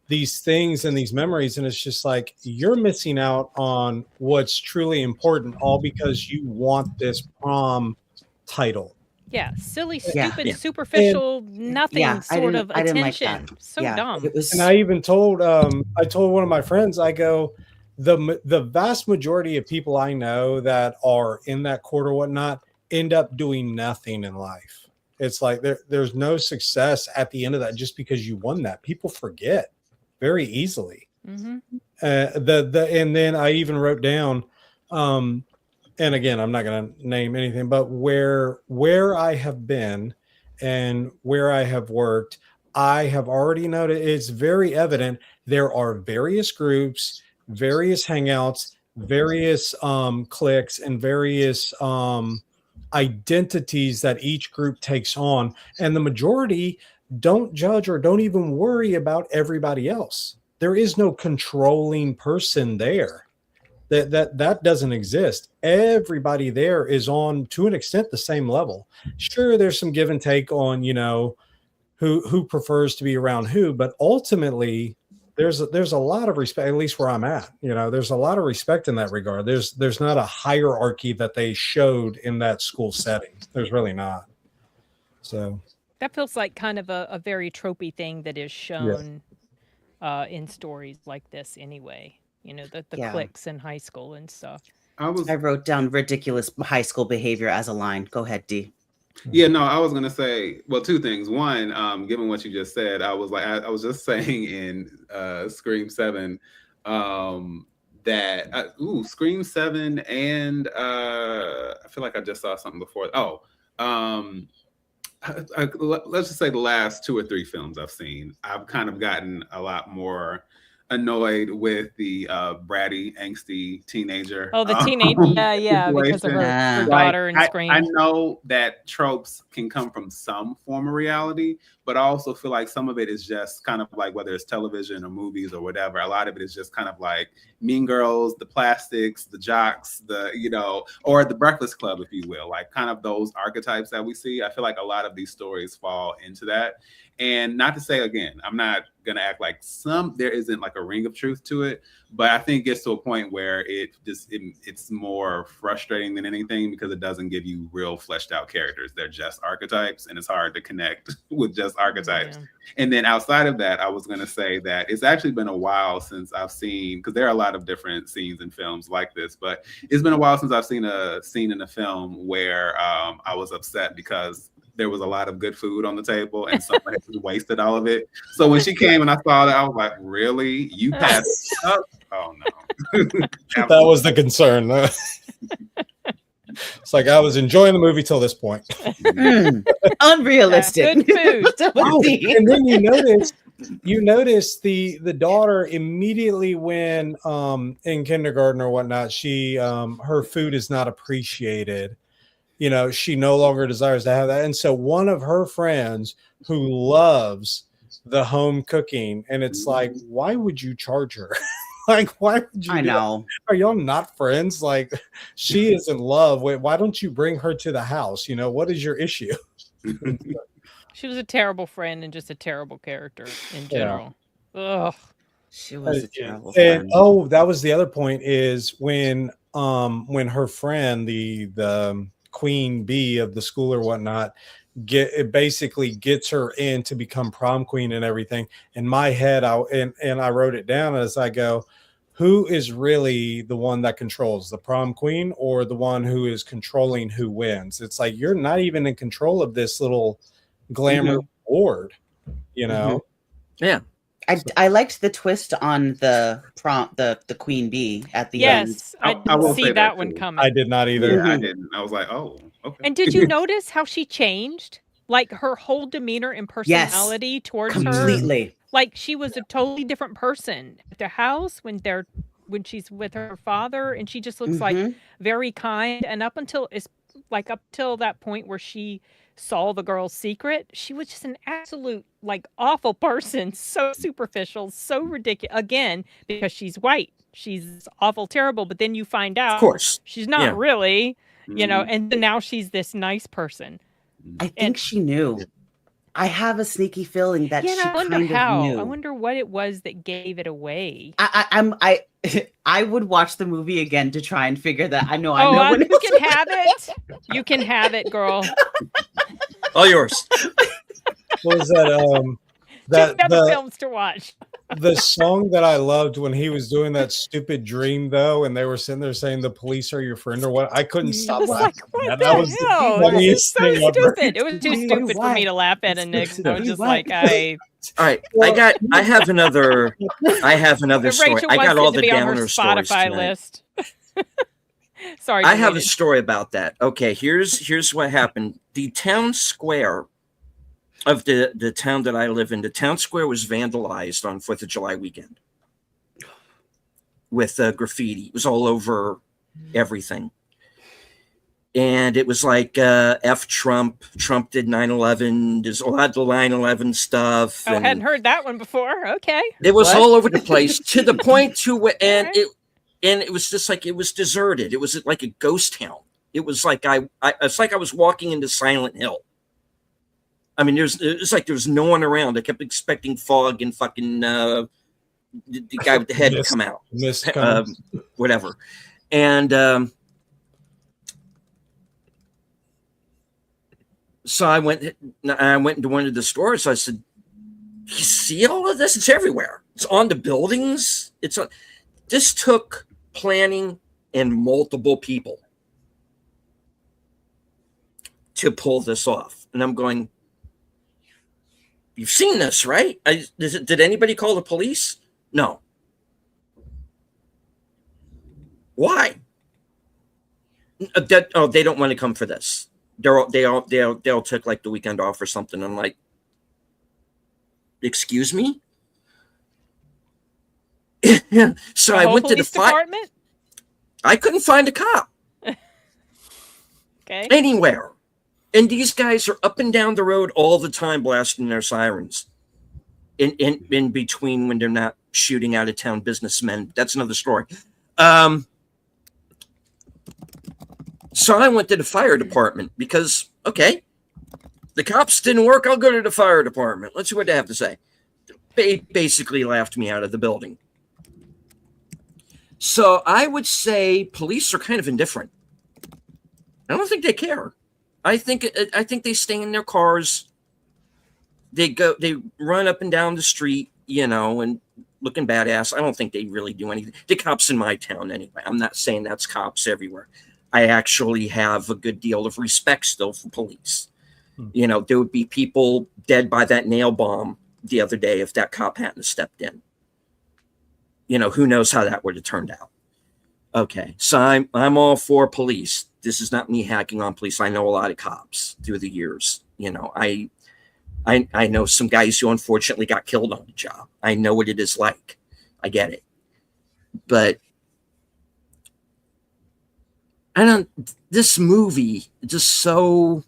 these things and these memories, and it's just like, you're missing out on what's truly important, all because you want this prom title. Yeah, silly, stupid, superficial, nothing sort of attention. Like so dumb. And I even told one of my friends, I go, the vast majority of people I know that are in that court or whatnot end up doing nothing in life. It's like there's no success at the end of that just because you won that. People forget very easily. And then I even wrote down, and again, I'm not going to name anything, but where I have been and where I have worked, I have already noted, it's very evident there are various groups, various hangouts, various cliques, and various identities that each group takes on, and the majority don't judge or don't even worry about everybody else. There is no controlling person there. That doesn't exist. Everybody there is on, to an extent, the same level. Sure, there's some give and take on, who prefers to be around who, but ultimately there's a lot of respect, at least where I'm at. There's a lot of respect in that regard. There's not a hierarchy that they showed in that school setting. There's really not. So that feels like kind of a very tropey thing that is shown in stories like this anyway. The cliques in high school and stuff. I wrote down ridiculous high school behavior as a line. Go ahead, D. Yeah, no, I was going to say, well, two things. One, given what you just said, I was just saying in Scream 7 that Scream 7 and I feel like I just saw something before. Let's just say the last 2 or 3 films I've seen, I've kind of gotten a lot more annoyed with the bratty, angsty teenager. Oh, the teenage, because of her daughter and Scream. I know that tropes can come from some form of reality, but I also feel like some of it is just kind of like, whether it's television or movies or whatever, a lot of it is just kind of like Mean Girls, the Plastics, the Jocks, or the Breakfast Club, if you will, like kind of those archetypes that we see. I feel like a lot of these stories fall into that. And not to say, again, I'm not going to act like there isn't like a ring of truth to it, but I think it gets to a point where it's more frustrating than anything, because it doesn't give you real fleshed out characters. They're just archetypes, and it's hard to connect with just archetypes. Yeah. And then outside of that, I was going to say that it's actually been a while since I've seen, because there are a lot of different scenes in films like this, but it's been a while since I've seen a scene in a film where I was upset because there was a lot of good food on the table and someone had wasted all of it. So when she came and I saw that, I was like, really? You passed up? Oh, no. That was the concern. It's like, I was enjoying the movie till this point. Unrealistic. Good food. And then you notice the daughter immediately when in kindergarten or whatnot, she her food is not appreciated. She no longer desires to have that. And so one of her friends who loves the home cooking, and it's like, why would you charge her? Like, why would you? I know. Are y'all not friends? Like, she is in love. Why don't you bring her to the house? What is your issue? She was a terrible friend and just a terrible character in general. Ugh. She was a terrible friend. And that was the other point, is when when her friend, the queen bee of the school or whatnot, it basically gets her in to become prom queen and everything. In my head, I wrote it down as I go, who is really the one that controls, the prom queen or the one who is controlling who wins? It's like, you're not even in control of this little glamour board, you know? Yeah. I liked the twist on the queen bee at the end. Yes, I didn't see that one coming. I did not either. Yeah, I didn't. I was like, oh, okay. And did you notice how she changed? Like her whole demeanor and personality towards her? Completely. Like she was a totally different person at the house when she's with her father, and she just looks like very kind. And up until that point where she saw the girl's secret, she was just an absolute like awful person, so superficial, so ridiculous. Again, because she's white, she's awful, terrible. But then you find out, of course, she's not really, you know. And then now she's this nice person. I think she knew. I have a sneaky feeling that she kind of knew. I wonder what it was that gave it away. I would watch the movie again to try and figure that. I know. You can have it. You can have it, girl. All yours. What was that? The films to watch. The song that I loved when he was doing that stupid dream, though, and they were sitting there saying the police are your friend or what. I couldn't stop laughing. Like, that was the funniest thing so stupid. It was too stupid for me to laugh at, and Nick. I was just like, All right, I have another story. Rachel I got all the be downer on her stories Spotify tonight. list. Sorry, I have a story about that. Okay, here's what happened. The town square of the town that I live in, the town square was vandalized on 4th of July weekend with graffiti. It was all over everything. And it was like F Trump. Trump did 9/11. There's a lot of the 9/11 stuff. I hadn't heard that one before. Okay. It was all over the place to the point it was just like it was deserted. It was like a ghost town. It was like it's like I was walking into Silent Hill. I mean, it's like there was no one around. I kept expecting fog and fucking the guy with the head to come out, whatever. And so I went into one of the stores. I said, "You see all of this? It's everywhere. It's on the buildings. This took planning and multiple people to pull this off." And I'm going, "You've seen this, right? Did anybody call the police? No. Why? They don't want to come for this. They'll take like the weekend off or something." I'm like, "Excuse me?" So I went to the department. I couldn't find a cop. Okay. Anywhere. And these guys are up and down the road all the time blasting their sirens in between when they're not shooting out of town businessmen. That's another story. So I went to the fire department because, okay, the cops didn't work. I'll go to the fire department. Let's see what they have to say. They basically laughed me out of the building. So I would say police are kind of indifferent. I don't think they care. I think they stay in their cars. They run up and down the street, and looking badass. I don't think they really do anything. The cops in my town, anyway. I'm not saying that's cops everywhere. I actually have a good deal of respect still for police. There would be people dead by that nail bomb the other day if that cop hadn't stepped in. Who knows how that would have turned out. Okay, so I'm all for police. This is not me hacking on police. I know a lot of cops through the years. I know some guys who unfortunately got killed on the job. I know what it is like. I get it. But this movie just so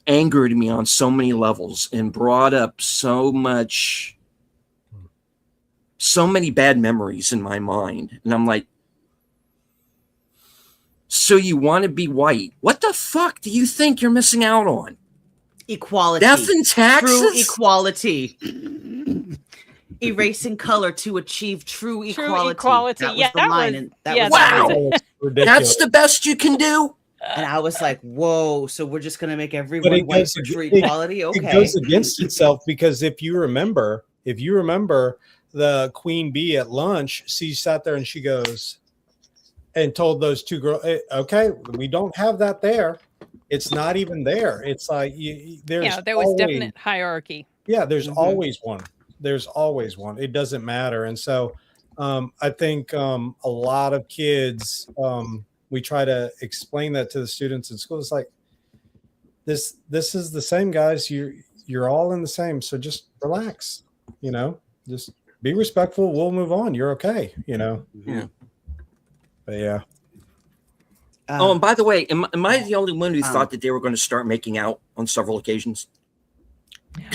angered me on so many levels and brought up so many bad memories in my mind. And I'm like, so you want to be white? What the fuck do you think you're missing out on? Equality. Death and taxes? True equality. erasing color to achieve true equality. That was Yeah, the line. And that was wow. amazing. That's the best you can do. And I was like, whoa, so we're just going to make But everyone it white goes, for true it, equality? Okay. it goes against itself, because if you remember the queen bee at lunch, she sat there and she goes and told those two girls, okay, we don't have that there. It's not even there. It's like there was definite hierarchy. Yeah, there's always one. There's always one. It doesn't matter. And so I think a lot of kids, we try to explain that to the students in school. It's like, this is the same, guys. You're all in the same. So just relax, just be respectful. We'll move on. You're okay. Yeah. But yeah. Oh, and by the way, am I the only one who thought that they were going to start making out on several occasions?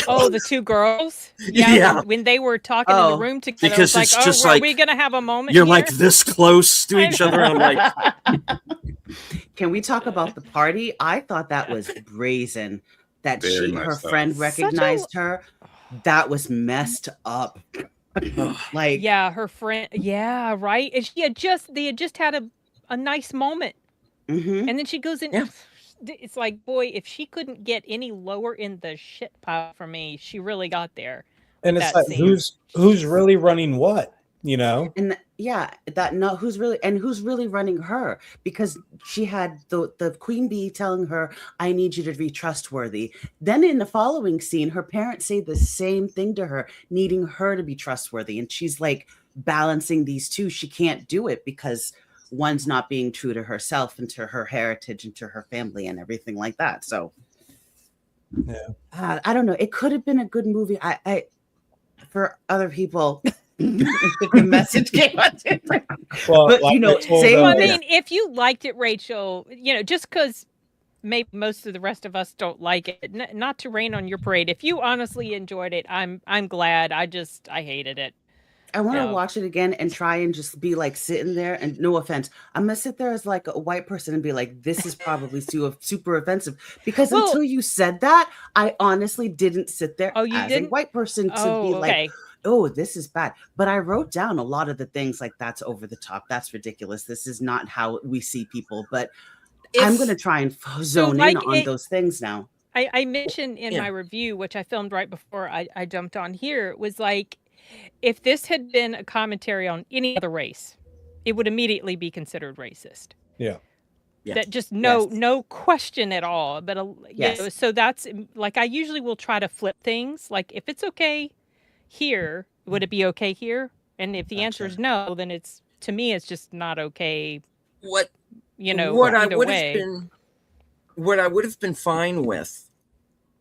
Oh, the two girls? Yeah. When they were talking in the room together, because it's it's just are like, we going to have a moment you're here? like this close to each other. I'm like, can we talk about the party? I thought that was brazen that her friend recognized her. That was messed up. Like, yeah, her friend. Yeah, right. And they had just had a nice moment. And then she goes in. It's like, boy, if she couldn't get any lower in the shit pile for me, she really got there. And it's like, who's really running what, And who's really running her, because she had the queen bee telling her, I need you to be trustworthy. Then in the following scene, her parents say the same thing to her, needing her to be trustworthy. And she's like balancing these two. She can't do it because one's not being true to herself and to her heritage and to her family and everything like that. So I don't know. It could have been a good movie. I for other people, the message came out different. Well, but I mean, if you liked it, Rachel, just because maybe most of the rest of us don't like it, not to rain on your parade. If you honestly enjoyed it, I'm glad. I hated it. I want to watch it again and try and just be like sitting there, and no offense, I'm gonna sit there as like a white person and be like, this is probably super offensive, because until you said that, I honestly didn't sit there as a white person to be like, oh, this is bad. But I wrote down a lot of the things like, that's over the top, that's ridiculous, this is not how we see people. But I'm gonna try and zone in on those things now. I mentioned in my review, which I filmed right before I jumped on here, was like, if this had been a commentary on any other race, it would immediately be considered racist. Yeah. That just no question at all. But so that's like, I usually will try to flip things. Like, if it's okay here, would it be okay here? And if the answer is no, then to me it's just not okay. What I would have been fine with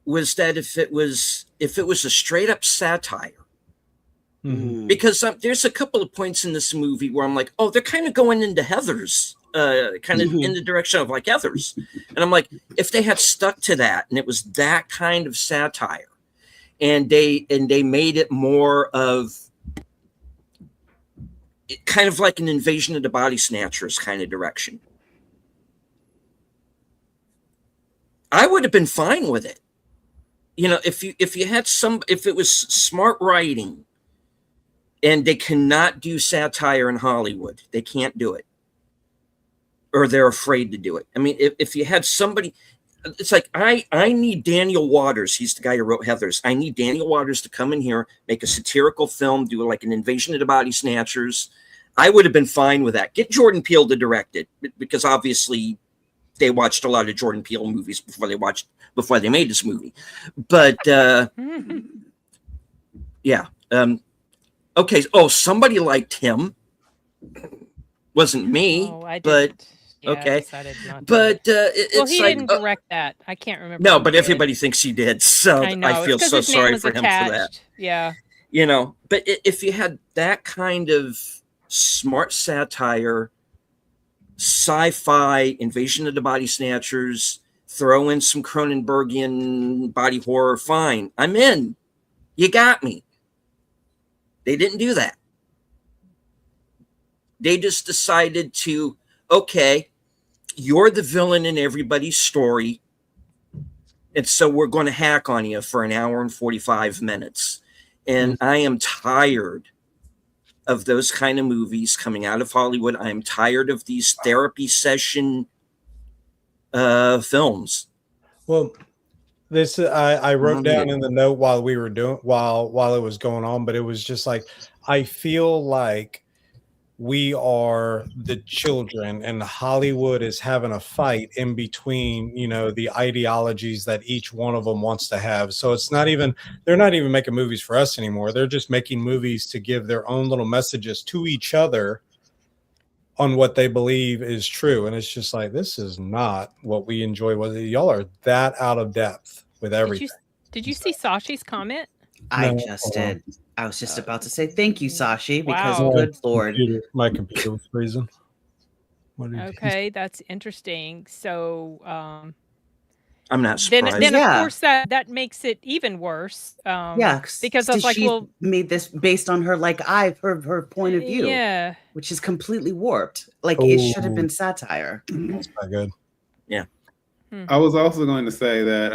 was that if it was a straight up satire. Mm-hmm. Because there's a couple of points in this movie where I'm like, oh, they're kind of going into Heathers, kind of in the direction of like Heathers. And I'm like, if they had stuck to that and it was that kind of satire, and they made it more of kind of like an Invasion of the Body Snatchers kind of direction, I would have been fine with it. If it was smart writing. And they cannot do satire in Hollywood. They can't do it. Or they're afraid to do it. I mean, if you had somebody, it's like, I need Daniel Waters. He's the guy who wrote Heathers. I need Daniel Waters to come in here, make a satirical film, do like an Invasion of the Body Snatchers. I would have been fine with that. Get Jordan Peele to direct it, because obviously they watched a lot of Jordan Peele movies before they made this movie. But yeah. Okay. Oh, somebody liked him. Wasn't me, but okay. But it's he like, didn't direct that. I can't remember. No, but everybody thinks he did. So I feel so sorry for him for that. Yeah. But if you had that kind of smart satire, sci-fi, Invasion of the Body Snatchers, throw in some Cronenbergian body horror, fine. I'm in. You got me. They didn't do that. They just decided to, okay, you're the villain in everybody's story, and so we're going to hack on you for an hour and 45 minutes. And I am tired of those kind of movies coming out of Hollywood. I am tired of these therapy session films. Well, this I wrote down in the note while it was going on, but it was just like, I feel like we are the children and Hollywood is having a fight in between, the ideologies that each one of them wants to have. So they're not even making movies for us anymore. They're just making movies to give their own little messages to each other on what they believe is true. And it's just like, this is not what we enjoy. Y'all are that out of depth with everything. Did you see Sashi's comment? I just did. I was just about to say thank you, Sashi, because good Lord. My computer was freezing. Okay, that's interesting. So I'm not surprised. Then of course that makes it even worse. Because I was like, she made this based on her her point of view. Yeah. Which is completely warped. It should have been satire. That's not good. Yeah. I was also going to say that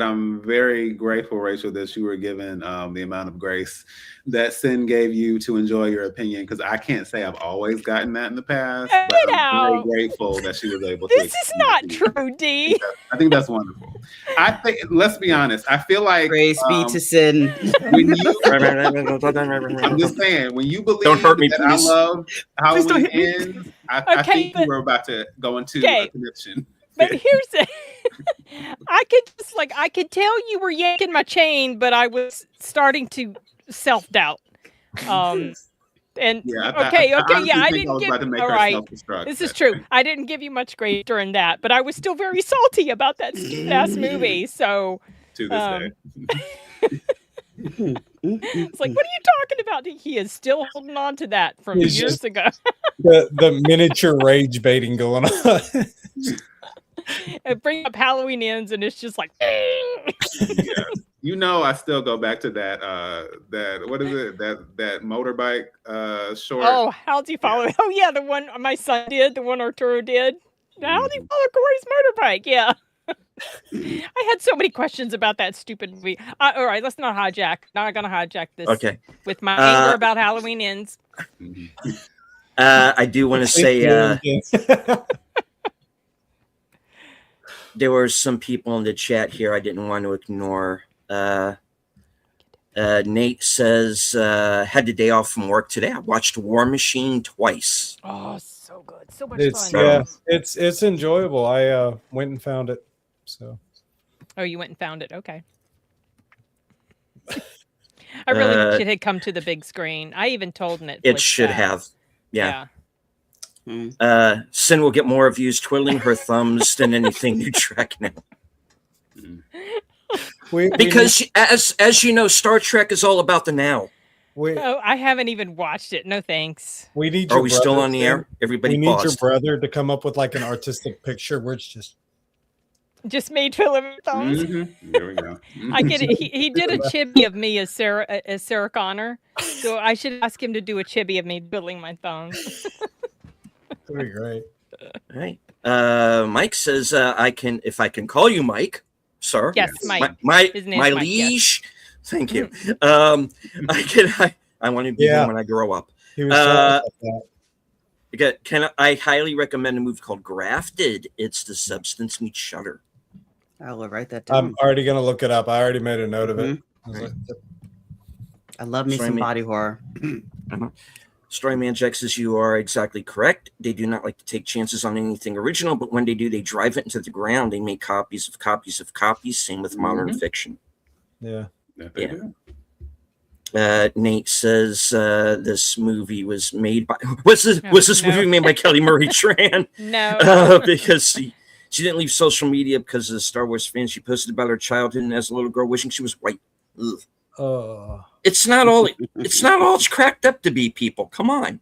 I'm very grateful, Rachel, that you were given the amount of grace that Sin gave you to enjoy your opinion, because I can't say I've always gotten that in the past, but I'm very grateful that she was able to. This is not true, D. I think that's wonderful. I think, let's be honest, I feel like grace be to Sin. When you, I'm just saying, when you believe don't hurt me, that please. I love Halloween ends, I think you were about to go into a connection. But here's it. I could tell you were yanking my chain, but I was starting to self-doubt. And I didn't give. All right, this is true. I didn't give you much grace during that, but I was still very salty about that stupid ass movie. So to this day. It's like, what are you talking about? He is still holding on to that from years ago. the miniature rage baiting going on. It brings up Halloween Ends, and it's just like, I still go back to that what is it, that motorbike short. Oh, how do you follow? Yeah. Oh yeah, the one my son did, the one Arturo did. How do you follow Corey's motorbike? Yeah. I had so many questions about that stupid movie. All right, let's not hijack. Not gonna hijack this. Okay. With my anger about Halloween Ends. I do want to say there were some people in the chat here I didn't want to ignore. Nate says, had the day off from work today. I watched War Machine twice. Oh, so good. So much fun. Yeah, it's enjoyable. I went and found it. So. Oh, you went and found it. Okay. I really wish it had come to the big screen. I even told Netflix it should have. Yeah. Sin will get more views twiddling her thumbs than anything new Trek now. Because as you know, Star Trek is all about the now. I haven't even watched it. No thanks. We need. Are we still on the air? Everybody, we need your brother to come up with an artistic picture where it's just me twiddling my thumbs. Mm-hmm. There we go. I get it. He did a chibi of me as Sarah Connor, so I should ask him to do a chibi of me twiddling my thumbs. That'd be great. All right. Mike says, if I can call you Mike, sir. Yes, Mike. My liege. Yes. Thank you. I want to be him when I grow up. He was I highly recommend a movie called Grafted. It's the substance meets Shudder. I will write that down. I'm already going to look it up. I already made a note of it. I love me some body horror. Storyman Jack says you are exactly correct. They do not like to take chances on anything original, but when they do, they drive it into the ground. They make copies of copies of copies. Same with modern fiction. Yeah. Nate says this movie was made by was this movie made by Kelly Marie Tran? No, because she didn't leave social media because of the Star Wars fans. She posted about her childhood and as a little girl wishing she was white. Ugh. It's not all it's cracked up to be, people. Come on.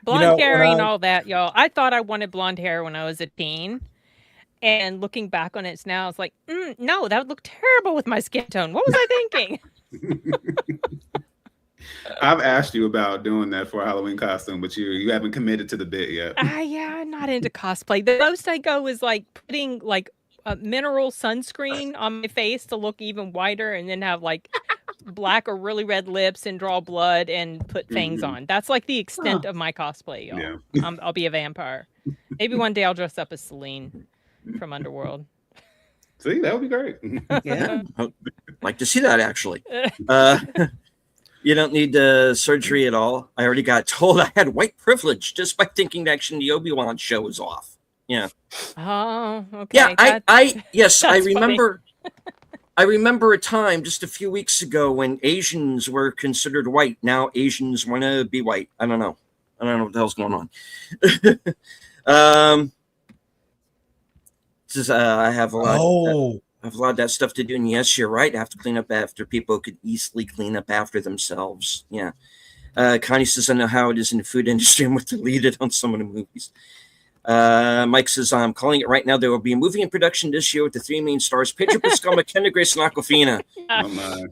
Blonde hair and all that, y'all. I thought I wanted blonde hair when I was a teen. And looking back on it now, it's like, no, that would look terrible with my skin tone. What was I thinking? I've asked you about doing that for a Halloween costume, but you haven't committed to the bit yet. Yeah, I'm not into cosplay. The most I go is like putting mineral sunscreen on my face to look even whiter, and then have like black or really red lips and draw blood and put fangs on. That's like the extent of my cosplay, y'all. Yeah. I'll be a vampire. Maybe one day I'll dress up as Celine from Underworld. See, that would be great. Yeah. I'd like to see that, actually. You don't need surgery at all. I already got told I had white privilege just by thinking actually the Obi-Wan show was off. Yeah. Oh, okay. Yeah, yes, I that's remember. I remember a time just a few weeks ago when Asians were considered white. Now Asians want to be white. I don't know what the hell's going on. I have a lot. I have a lot of that stuff to do. And yes, you're right. I have to clean up after people who could easily clean up after themselves. Yeah. Connie says, I know how it is in the food industry and what deleted on some of the movies. Mike says, I'm calling it right now. There will be a movie in production this year with the three main stars, Pedro Pascal, McKenna Grace, and Aquafina. Oh, my.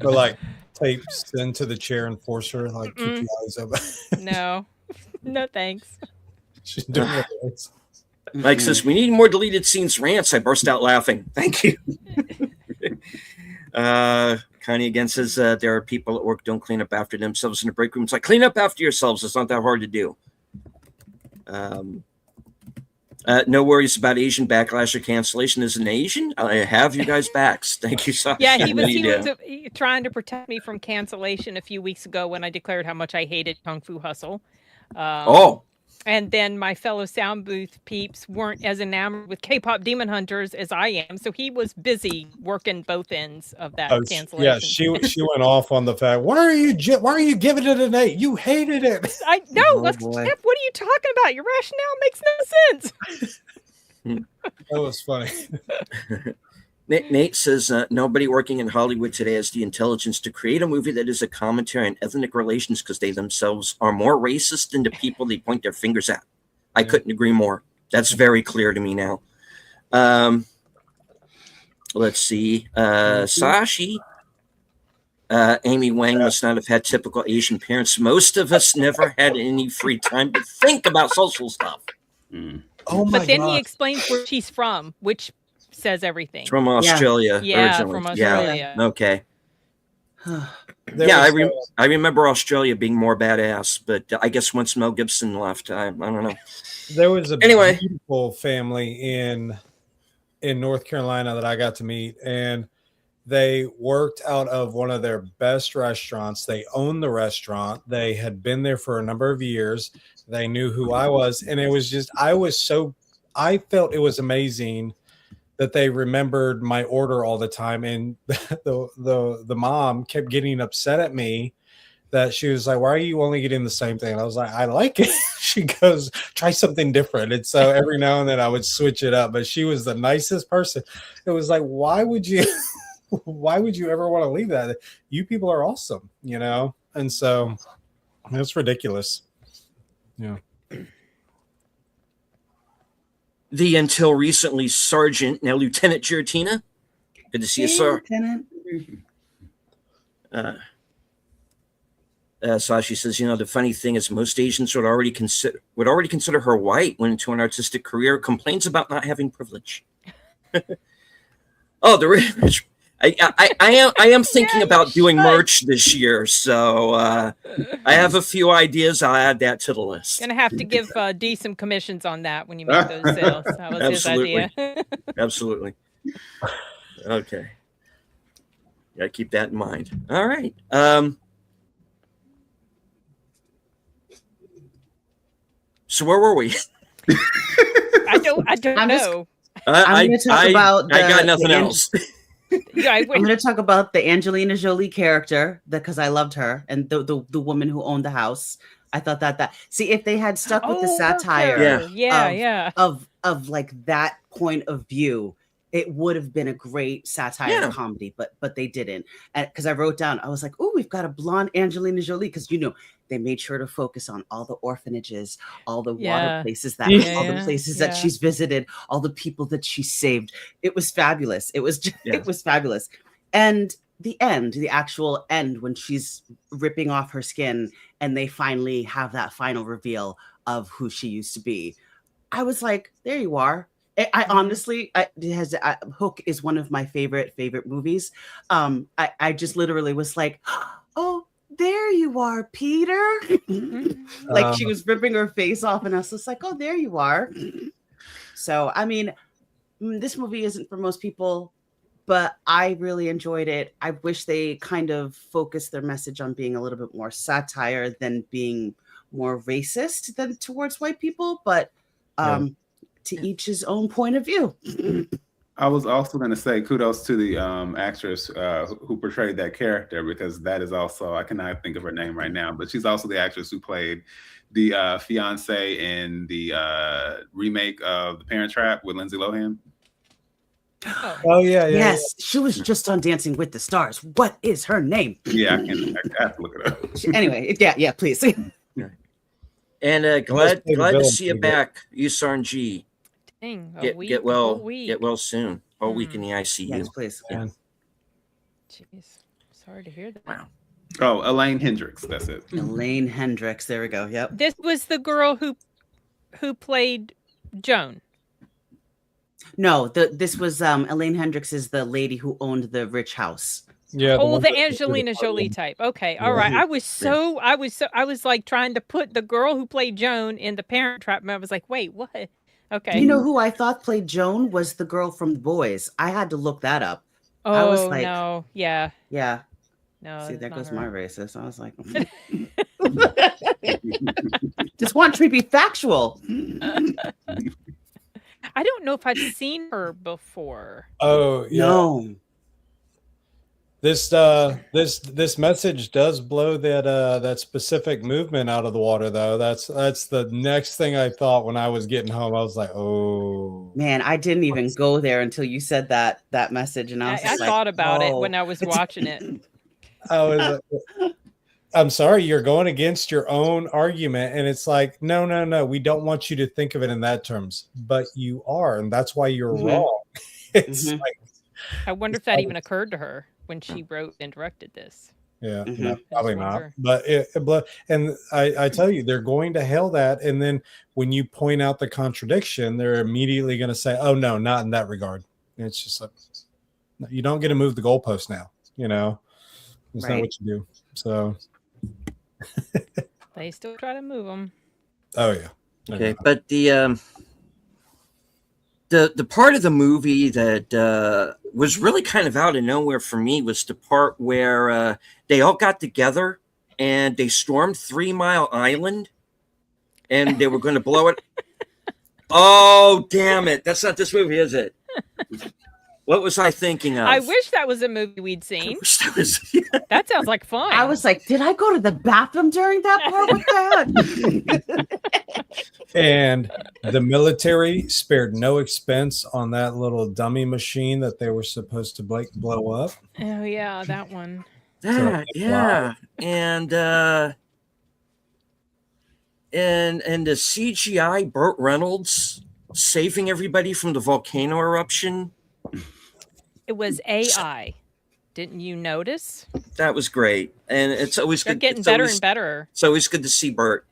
Or like tapes into the chair and force her, like, keep your eyes open. No. No, thanks. She's doing it. Mike says, we need more deleted scenes rants. I burst out laughing. Thank you. Connie again says, there are people at work don't clean up after themselves in the break room. It's like, clean up after yourselves. It's not that hard to do. No worries about Asian backlash or cancellation. As an Asian, I have you guys' backs. Thank you, Sasha. Yeah, he was trying to protect me from cancellation a few weeks ago when I declared how much I hated Kung Fu Hustle. And then my fellow sound booth peeps weren't as enamored with K-pop Demon Hunters as I am, so he was busy working both ends of that cancellation. Yeah, she went off on the fact. Why are you giving it an 8? You hated it. I know. What are you talking about? Your rationale makes no sense. That was funny. Nate says, nobody working in Hollywood today has the intelligence to create a movie that is a commentary on ethnic relations because they themselves are more racist than the people they point their fingers at. I couldn't agree more. That's very clear to me now. Let's see. Sashi. Amy Wang must not have had typical Asian parents. Most of us never had any free time to think about social stuff. Oh my But then gosh. he explains where she's from, which says everything. From Australia. Yeah, originally. from Australia. Yeah. Okay. I remember Australia being more badass, but I guess once Mel Gibson left, I don't know. There was a beautiful family in North Carolina that I got to meet, and they worked out of one of their best restaurants. They owned the restaurant. They had been there for a number of years. They knew who I was, and it was just I felt it was amazing that they remembered my order all the time. And the mom kept getting upset at me that she was like, why are you only getting the same thing? And I was like, I like it. She goes, try something different. And so every now and then I would switch it up, but she was the nicest person. It was like, why would you ever want to leave that? You people are awesome, you know? And so it's ridiculous. Yeah. The until recently Sergeant, now Lieutenant Giratina. Good to see you, sir. Lieutenant. Sashi says, the funny thing is most Asians would already consider her white when into an artistic career, complains about not having privilege. Oh, I am thinking about doing merch this year, so I have a few ideas. I'll add that to the list. Gonna have to give D some commissions on that when you make those sales. That was his idea. Absolutely. Okay. Gotta keep that in mind. All right. So where were we? I don't know. I'm going to talk about. I got nothing else. Yeah, I'm going to talk about the Angelina Jolie character because I loved her and the woman who owned the house. I thought that see if they had stuck with the satire, of like that point of view, it would have been a great satire comedy, but they didn't. Because I wrote down, I was like, oh, we've got a blonde Angelina Jolie because they made sure to focus on all the orphanages, all the water places all the places that she's visited, all the people that she saved. It was fabulous. It was it was fabulous. And the actual end when she's ripping off her skin and they finally have that final reveal of who she used to be. I was like, there you are. I honestly, Hook is one of my favorite movies. I just literally was like, oh, there you are, Peter. Like she was ripping her face off, and I was just like, oh, there you are. So, I mean, this movie isn't for most people, but I really enjoyed it. I wish they kind of focused their message on being a little bit more satire than being more racist than towards white people. But to each his own point of view. I was also going to say kudos to the actress who portrayed that character, because that is also, I cannot think of her name right now, but she's also the actress who played the fiance in the remake of The Parent Trap with Lindsay Lohan. Oh yeah, yes, she was just on Dancing with the Stars. What is her name? Yeah, I have to look it up. Anyway, yeah, please. And glad to see you back, Yusarn G. Dang, Get well soon. All week in the ICU. Yes, please. Yeah. Jeez, sorry to hear that. Wow. Oh, Elaine Hendricks. That's it. Elaine Hendricks. There we go. Yep. This was the girl who played Joan. No, this was Elaine Hendricks is the lady who owned the rich house. Yeah. The Angelina Jolie type. Okay. All right. I was like trying to put the girl who played Joan in The Parent Trap, and I was like, wait, what? Okay. You know who I thought played Joan was the girl from The Boys. I had to look that up. Oh, I was like, no. Yeah. Yeah. No. See, there goes her. my racist. I was like, just want to be factual. I don't know if I've seen her before. Oh, yeah. No. This message does blow that specific movement out of the water, though. That's the next thing I thought when I was getting home. I was like, oh man, I didn't even go there until you said that message, and I thought about it when I was watching it. I was I'm sorry, you're going against your own argument, and it's like, no, we don't want you to think of it in that terms, but you are, and that's why you're wrong. It's like, I wonder if that even occurred to her when she wrote and directed this. Yeah, no, probably not. But and I tell you, they're going to hail that, and then when you point out the contradiction, they're immediately going to say, "Oh no, not in that regard." And it's just like, you don't get to move the goalpost now. You know, it's not what you do. So they still try to move them. Oh yeah. Okay, but the part of the movie that was really kind of out of nowhere for me was the part where they all got together and they stormed 3 Mile Island and they were going to blow it. Oh, damn it. That's not this movie, is it? What was I thinking of? I wish that was a movie we'd seen. That sounds like fun. I was like, did I go to the bathroom during that part? What the heck? And the military spared no expense on that little dummy machine that they were supposed to blow up. Oh yeah, that one. Yeah. And the CGI Burt Reynolds saving everybody from the volcano eruption. It was AI. Didn't you notice? That was great. And it's always They're good. Getting better and better. It's always good to see Burt.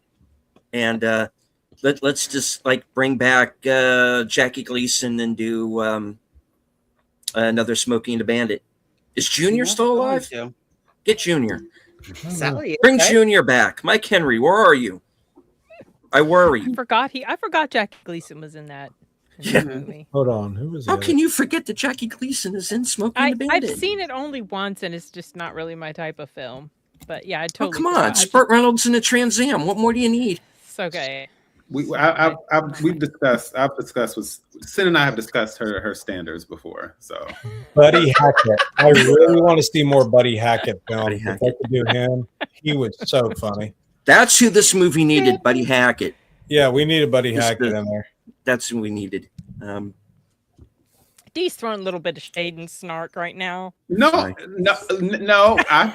And let's just like bring back Jackie Gleason and do another Smokey and the Bandit. Is Junior still alive? Get Junior. Sally, bring Junior back. Mike Henry, where are you? I worry. I forgot Jackie Gleason was in that. Movie. Hold on, who was? How can you forget that Jackie Gleason is in Smokey and the Bandit? I've seen it only once, and it's just not really my type of film. But yeah, I totally. Oh come on, it's Burt Reynolds in a Trans Am. What more do you need? It's okay. I've discussed with Sin and I have discussed her standards before. So Buddy Hackett, I really want to see more Buddy Hackett films. If I could do him, he was so funny. That's who this movie needed, Buddy Hackett. Yeah, we needed Buddy Hackett in there. That's who we needed. Dee's throwing a little bit of shade and snark right now. No.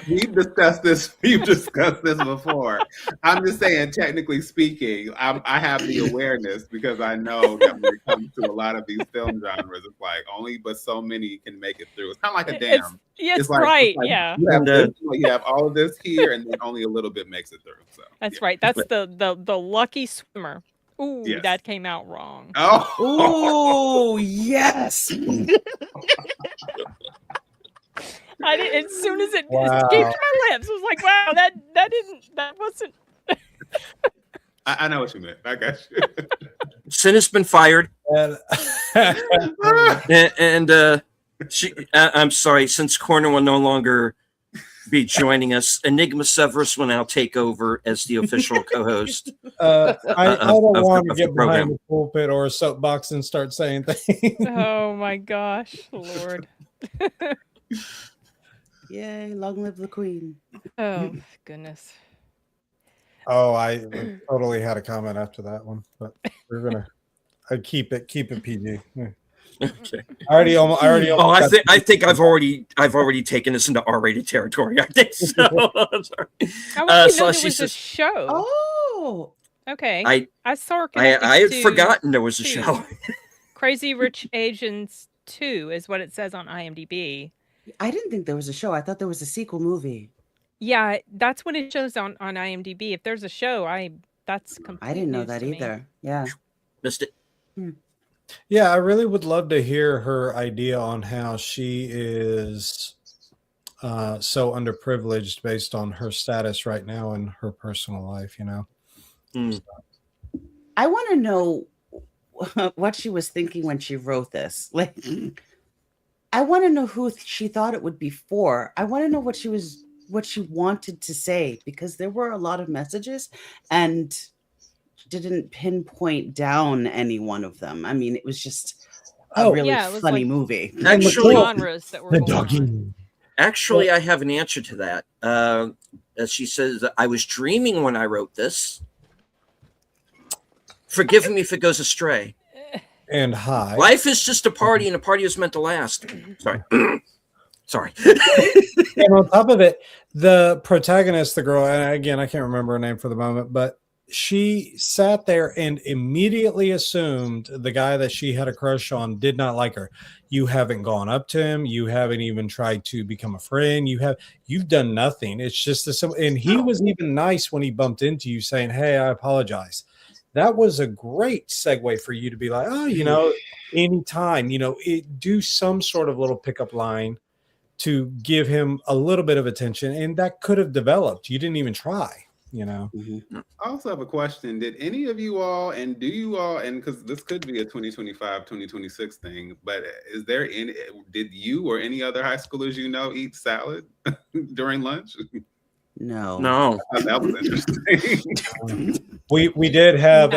We've discussed this. We've discussed this before. I'm just saying, technically speaking, I have the awareness because I know that when it comes to a lot of these film genres, it's like only but so many can make it through. It's kind of like a dam. It's like, yeah. You have all of this here, and then only a little bit makes it through. So that's right. That's the lucky swimmer. Ooh, Yes. that came out wrong. Oh, yes. I did as soon as it Wow. escaped my lips. I was like, wow, that wasn't. I know what you meant. I got you. Sin has been fired, And- and I'm sorry. Since Corner will no longer be joining us, Enigma Severus will now take over as the official co-host. I don't want to of the get program. behind the pulpit or a soapbox and start saying things. Oh my gosh, Lord. Yay, long live the queen. Oh goodness. Oh, I totally had a comment after that one, but we're gonna keep it PG. Yeah. Okay. I already. Oh, I think I've already taken this into R-rated territory. I think so. I'm sorry. I want to know there she was a says- show. Oh, Okay. I saw her I connected had to forgotten there was a 2. show. Crazy Rich Asians 2 is what it says on IMDb. I didn't think there was a show. I thought there was a sequel movie. Yeah, that's when it shows on IMDb. If there's a show, that's complete I didn't know news that to me. either. Yeah. Missed it. Yeah, I really would love to hear her idea on how she is so underprivileged based on her status right now in her personal life. You know. I want to know what she was thinking when she wrote this. Like, I want to know who she thought it would be for. I want to know what she wanted to say, because there were a lot of messages and she didn't pinpoint down any one of them. I mean, it was just a really Yeah, it was funny like- movie. Actually, genres that were The going on. doggy. Actually, I have an answer to that. As she says, I was dreaming when I wrote this. Forgive me if it goes astray. And hi. Life is just a party, and a party is meant to last. Sorry. Sorry. And on top of it, the protagonist, the girl, and again, I can't remember her name for the moment, but she sat there and immediately assumed the guy that she had a crush on did not like her. You haven't gone up to him. You haven't even tried to become a friend. You've done nothing. It's just this, and he was even nice when he bumped into you saying, "Hey, I apologize." That was a great segue for you to be like, "Oh, anytime, do some sort of little pickup line to give him a little bit of attention." And that could have developed. You didn't even try, I also have a question. Did any of you all, and do you all, and because this could be a 2025, 2026 thing, but did you or any other high schoolers eat salad during lunch? No. That was interesting. We did have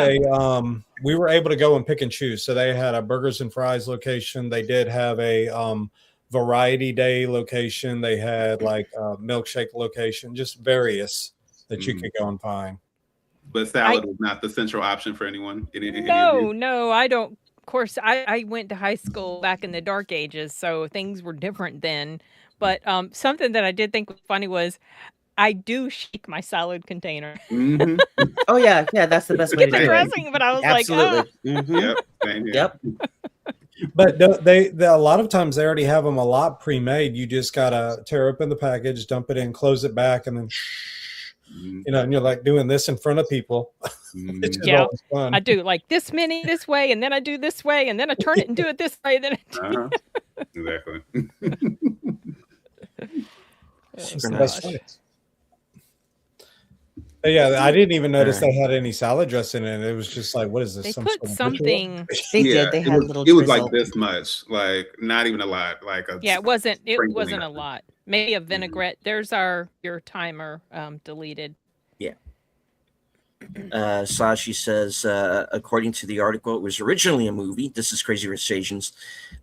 we were able to go and pick and choose. So they had a burgers and fries location. They did have a variety day location. They had like a milkshake location, just various that you could go and find. But salad was not the central option for anyone. No, I don't. Of course, I went to high school back in the dark ages, so things were different then. But something that I did think was funny was I do shake my salad container. Mm-hmm. Oh yeah, that's the best way Get to the do it. dressing, but I was Absolutely. like, Mhm. Yep. Same here. Yep. But they a lot of times they already have them a lot pre-made. You just gotta tear open the package, dump it in, close it back, and then and you're like doing this in front of people. It's just Yeah. always fun. I do like this many this way, and then I do this way, and then I turn it and do it this way. Then Exactly. It's the best way. But yeah, I didn't even notice they had any salad dressing in it. It was just like, what is this? they some put sort of something. They Yeah, did. They it had was, little. it was drizzle. like this much, like not even a lot, like a Yeah, it wasn't sprinkling a of it. lot. Maybe a vinaigrette. There's your timer deleted. Sashi says, according to the article, it was originally a movie. This is Crazy Rich Asians.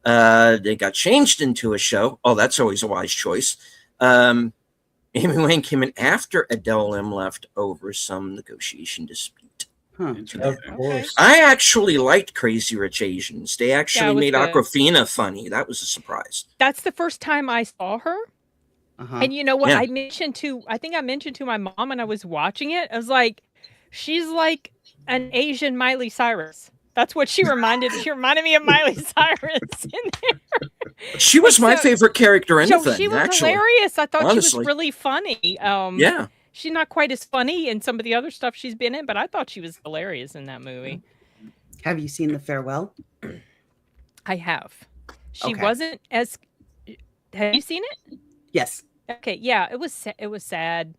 They got changed into a show. Oh, that's always a wise choice. Amy Wang came in after Adele Lim left over some negotiation dispute. Huh. Of course. I actually liked Crazy Rich Asians. They actually it was made good. Aquafina funny. That was a surprise. That's the first time I saw her. Uh-huh. And you know what? Yeah. I think I mentioned to my mom when I was watching it. I was like, she's like an Asian Miley Cyrus. That's what she reminded me of Miley Cyrus in there. She was my favorite character in the So thing, she was actually. hilarious. I thought Honestly. she was really funny. Yeah. she's not quite as funny in some of the other stuff she's been in, but I thought she was hilarious in that movie. Have you seen The Farewell? I have. She Okay. wasn't as. Have you seen it? Yes. Okay, yeah, it was sad.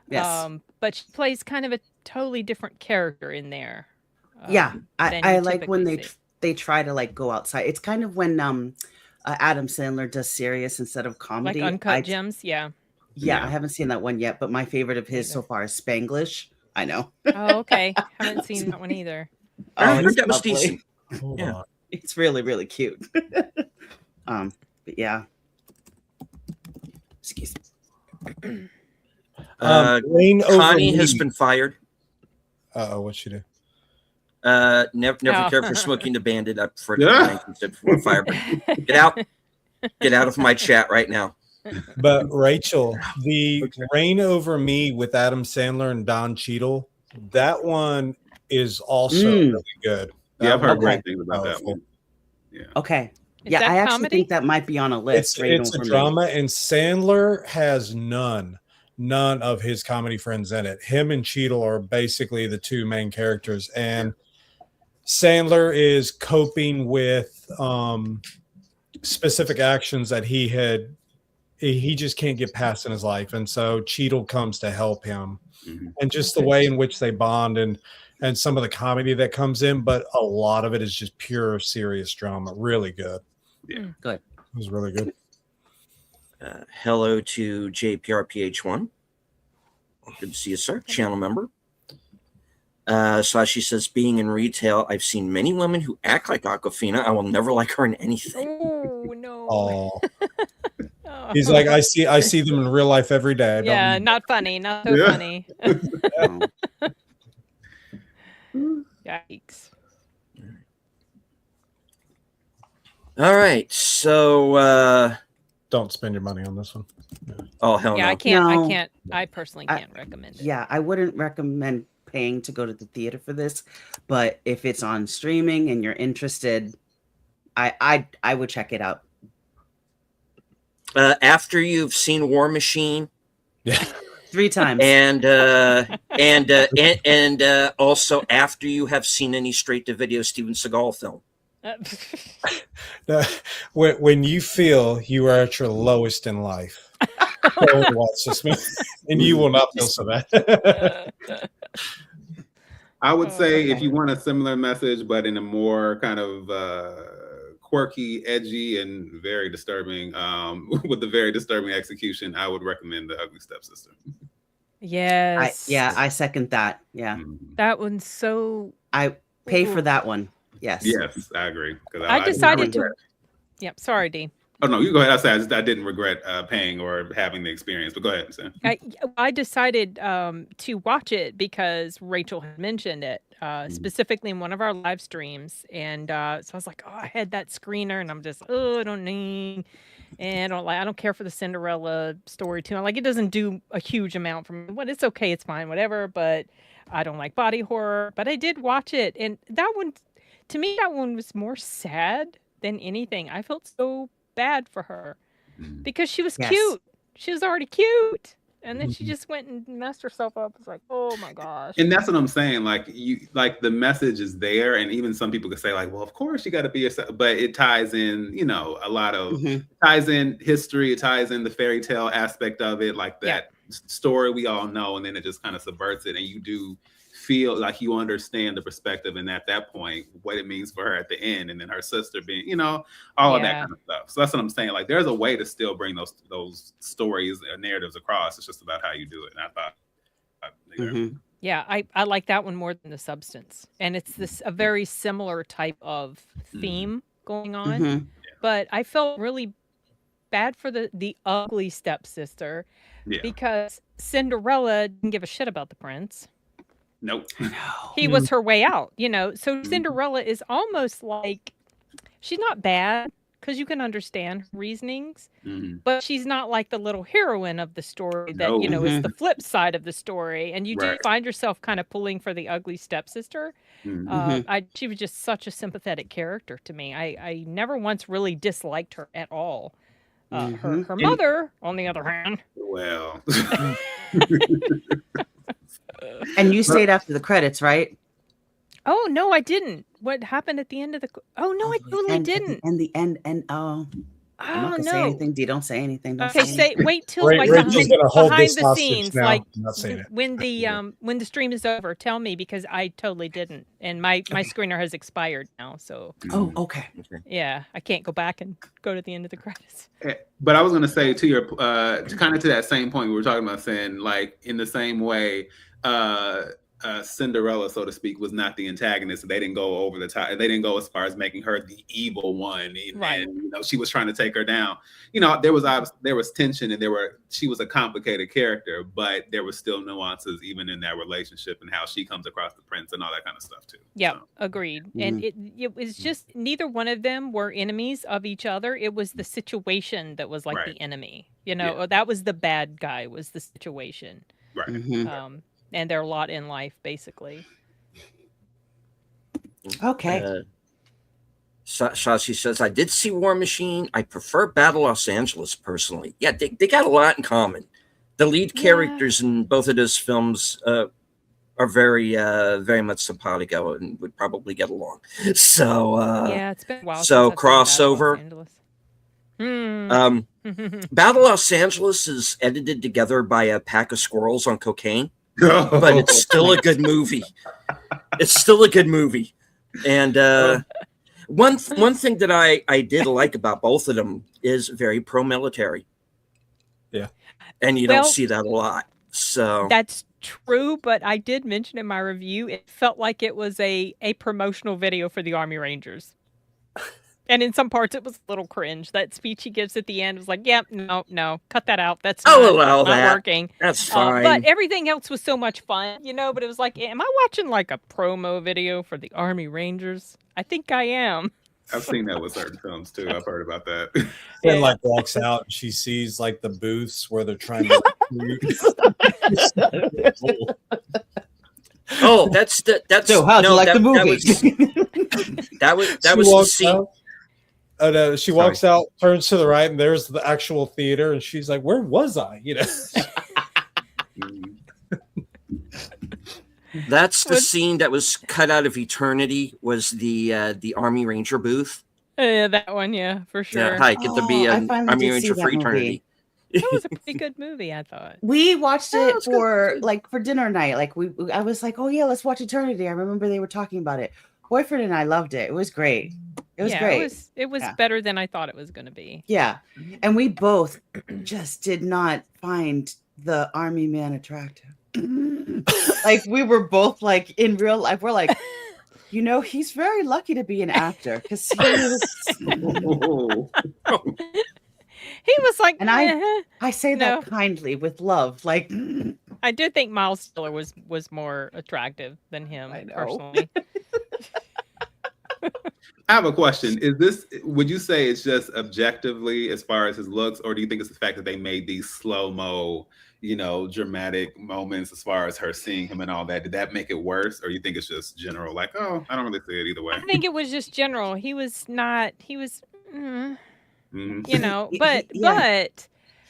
Yes. But she plays kind of a totally different character in there. Yeah, than I you like when typically see. they try to like go outside. It's kind of when Adam Sandler does serious instead of Like comedy. Uncut Gems, yeah. Yeah, Yeah. I haven't seen that one yet, but my favorite of his so far is Spanglish. I know. Oh, okay. Haven't seen that one either. I Oh, heard it's that was lovely. decent. Hold Yeah. on. It's really, really cute. But yeah. Excuse me. Reign over Connie has me. been fired. What'd she do? Never Oh. care for smoking the bandit up for Yeah. before fire. But get out of my chat right now. But Rachel, the Reign Over Me with Adam Sandler and Don Cheadle, that one is also really good. Yeah, I've heard Okay. great things about that Powerful. one. Yeah. Okay. Is Yeah, that I actually comedy? think that might be on a list. It's a drama, and Sandler has none of his comedy friends in it. Him and Cheadle are basically the two main characters, and Sandler is coping with specific actions that he just can't get past in his life, and so Cheadle comes to help him. Mhm. And just the way in which they bond and some of the comedy that comes in, but a lot of it is just pure serious drama. Really good. Yeah. Good. It was really good. Hello to JPRPH1. Good to see you, sir. Channel member. Sashi says, being in retail, I've seen many women who act like Aquafina. I will never like her in anything. Oh no. Oh, Oh. he's like, I see them in real life every day. I don't Yeah, need- not funny. Not so Yeah. funny. Oh. Yikes. All right. So, Don't spend your money on this one. oh, hell Yeah, no. I can't. No. I can't. I personally I- can't recommend it. Yeah, I wouldn't recommend paying to go to the theater for this, but if it's on streaming and you're interested, I would check it out. After you've seen War Machine, Yeah. 3 times. and also after you have seen any straight-to-video Steven Seagal film. When you feel you are at your lowest in life, go and watch this movie, and you will not feel so bad. I would Oh, say if okay. you want a similar message, but in a more kind of quirky, edgy, and very disturbing, with a very disturbing execution, I would recommend The Ugly Stepsister. Yes. I second that. Yeah. That one's so. I pay for Ooh. that one. Yes. Yes, I agree. 'Cause I decided regret- to. Yep. Sorry, D. Oh no, you go ahead. I didn't regret paying or having the experience, but go ahead, Sam. I decided to watch it because Rachel had mentioned it specifically in one of our live streams, and so I was like, oh, I had that screener, and I'm just, I don't need, and I don't care for the Cinderella story too. I'm like, it doesn't do a huge amount for me. But it's okay, it's fine, whatever. But I don't like body horror. But I did watch it, and that one, to me, that one was more sad than anything. I felt so bad for her because she was Yes. cute. She was already cute. And then she just went and messed herself up. It's like, oh my gosh. And that's what I'm saying. Like the message is there, and even some people could say, like, well, of course you got to be yourself, but it ties in, a lot of ties in history, it ties in the fairy tale aspect of it, like that story we all know, and then it just kind of subverts it, and you do feel like you understand the perspective, and at that point, what it means for her at the end, and then her sister being, all of that kind of stuff. So that's what I'm saying. Like, there's a way to still bring those stories or narratives across. It's just about how you do it. And I thought, yeah, I like that one more than The Substance, and it's a very similar type of theme going on. But I felt really bad for the ugly stepsister because Cinderella didn't give a shit about the prince. Nope. He was her way out, So Cinderella is almost like, she's not bad because you can understand her reasonings, but she's not like the little heroine of the story that, is the flip side of the story. And you do find yourself kind of pulling for the ugly stepsister. She was just such a sympathetic character to me. I never once really disliked her at all. Her mother, on the other hand. Well, And you stayed after the credits, right? Oh no, I didn't. What happened at the end of the? Oh no, I totally didn't. And the end, and I'm not gonna say anything. D, don't say anything. Don't Okay, say wait till like Rachel's gonna hold behind this the hostage scenes, now. like I'm not saying it. when the stream is over. Tell me, because I totally didn't, and my screener has expired now. So okay. Yeah, I can't go back and go to the end of the credits. But I was gonna say to your kind of to that same point we were talking about, saying like in the same way. Cinderella, so to speak, was not the antagonist. They didn't go over the top. They didn't go as far as making her the evil one, and she was trying to take her down. There was tension, and she was a complicated character, but there was still nuances even in that relationship and how she comes across the prince and all that kind of stuff too. Yeah, agreed. And it was just neither one of them were enemies of each other. It was the situation that was like the enemy. That was the bad guy. Was the situation. Right. And their lot in life, basically. Okay. Shashi says, I did see War Machine. I prefer Battle Los Angeles personally. Yeah, they got a lot in common. The lead characters in both of those films are very, very much simpatico and would probably get along. So, it's been a while. So crossover. Battle Los Angeles is edited together by a pack of squirrels on cocaine. But it's still a good movie. It's still a good movie. And one thing that I did like about both of them is very pro-military. Yeah. And you don't see that a lot. So that's true, but I did mention in my review, it felt like it was a promotional video for the Army Rangers. And in some parts, it was a little cringe. That speech he gives at the end was like, no, cut that out. That's not working. That's fine. But everything else was so much fun, but it was like, am I watching like a promo video for the Army Rangers? I think I am. I've seen that with certain films too. I've heard about that. And like walks out and she sees like the booths where they're trying to Oh, that's so how'd you like the movie? That was the scene. She walks out, turns to the right, and there's the actual theater, and she's like, "Where was I?" That's the scene that was cut out of Eternity. Was the Army Ranger booth? Yeah, that one. Yeah, for sure. Yeah, hi, get to be an Army Ranger for Eternity. That was a pretty good movie, I thought. We watched it for dinner night. Like I was like, oh yeah, let's watch Eternity. I remember they were talking about it. Boyfriend and I loved it. It was great. It was great. It was better than I thought it was going to be. Yeah. And we both just did not find the Army man attractive. Like we were both like in real life, we're like, he's very lucky to be an actor because he was he was like, and I say that kindly with love. Like I do think Miles Teller was more attractive than him personally. I have a question. Would you say it's just objectively as far as his looks, or do you think it's the fact that they made these slow-mo, dramatic moments as far as her seeing him and all that? Did that make it worse, or you think it's just general? Like, I don't really see it either way. I think it was just general. He was. But he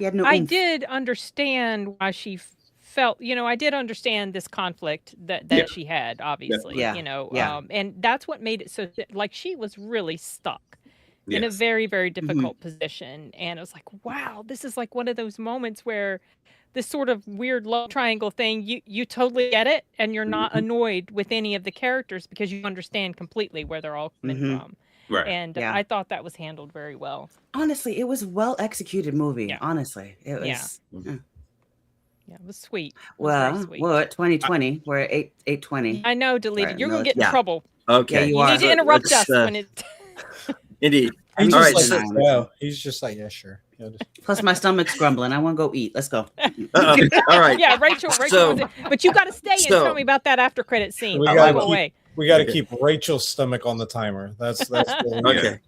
had no I did understand why she felt, I did understand this conflict that she had, obviously, and that's what made it so like she was really stuck in a very, very difficult position. And it was like, wow, this is like one of those moments where this sort of weird love triangle thing, you totally get it. And you're not annoyed with any of the characters because you understand completely where they're all coming from. Right. And I thought that was handled very well. Honestly, it was a well executed movie. Yeah. Honestly, it was. Yeah, it was sweet. Well, 2020, we're at 8:20. I know, deleted. Right, you're going to get in trouble. Okay. You need to interrupt us when it... Indeed. He's just like, yeah, sure. Plus, my stomach's grumbling. I want to go eat. Let's go. All right. Yeah, Rachel. But you got to stay and tell me about that after credit scene. We got to keep Rachel's stomach on the timer. That's okay.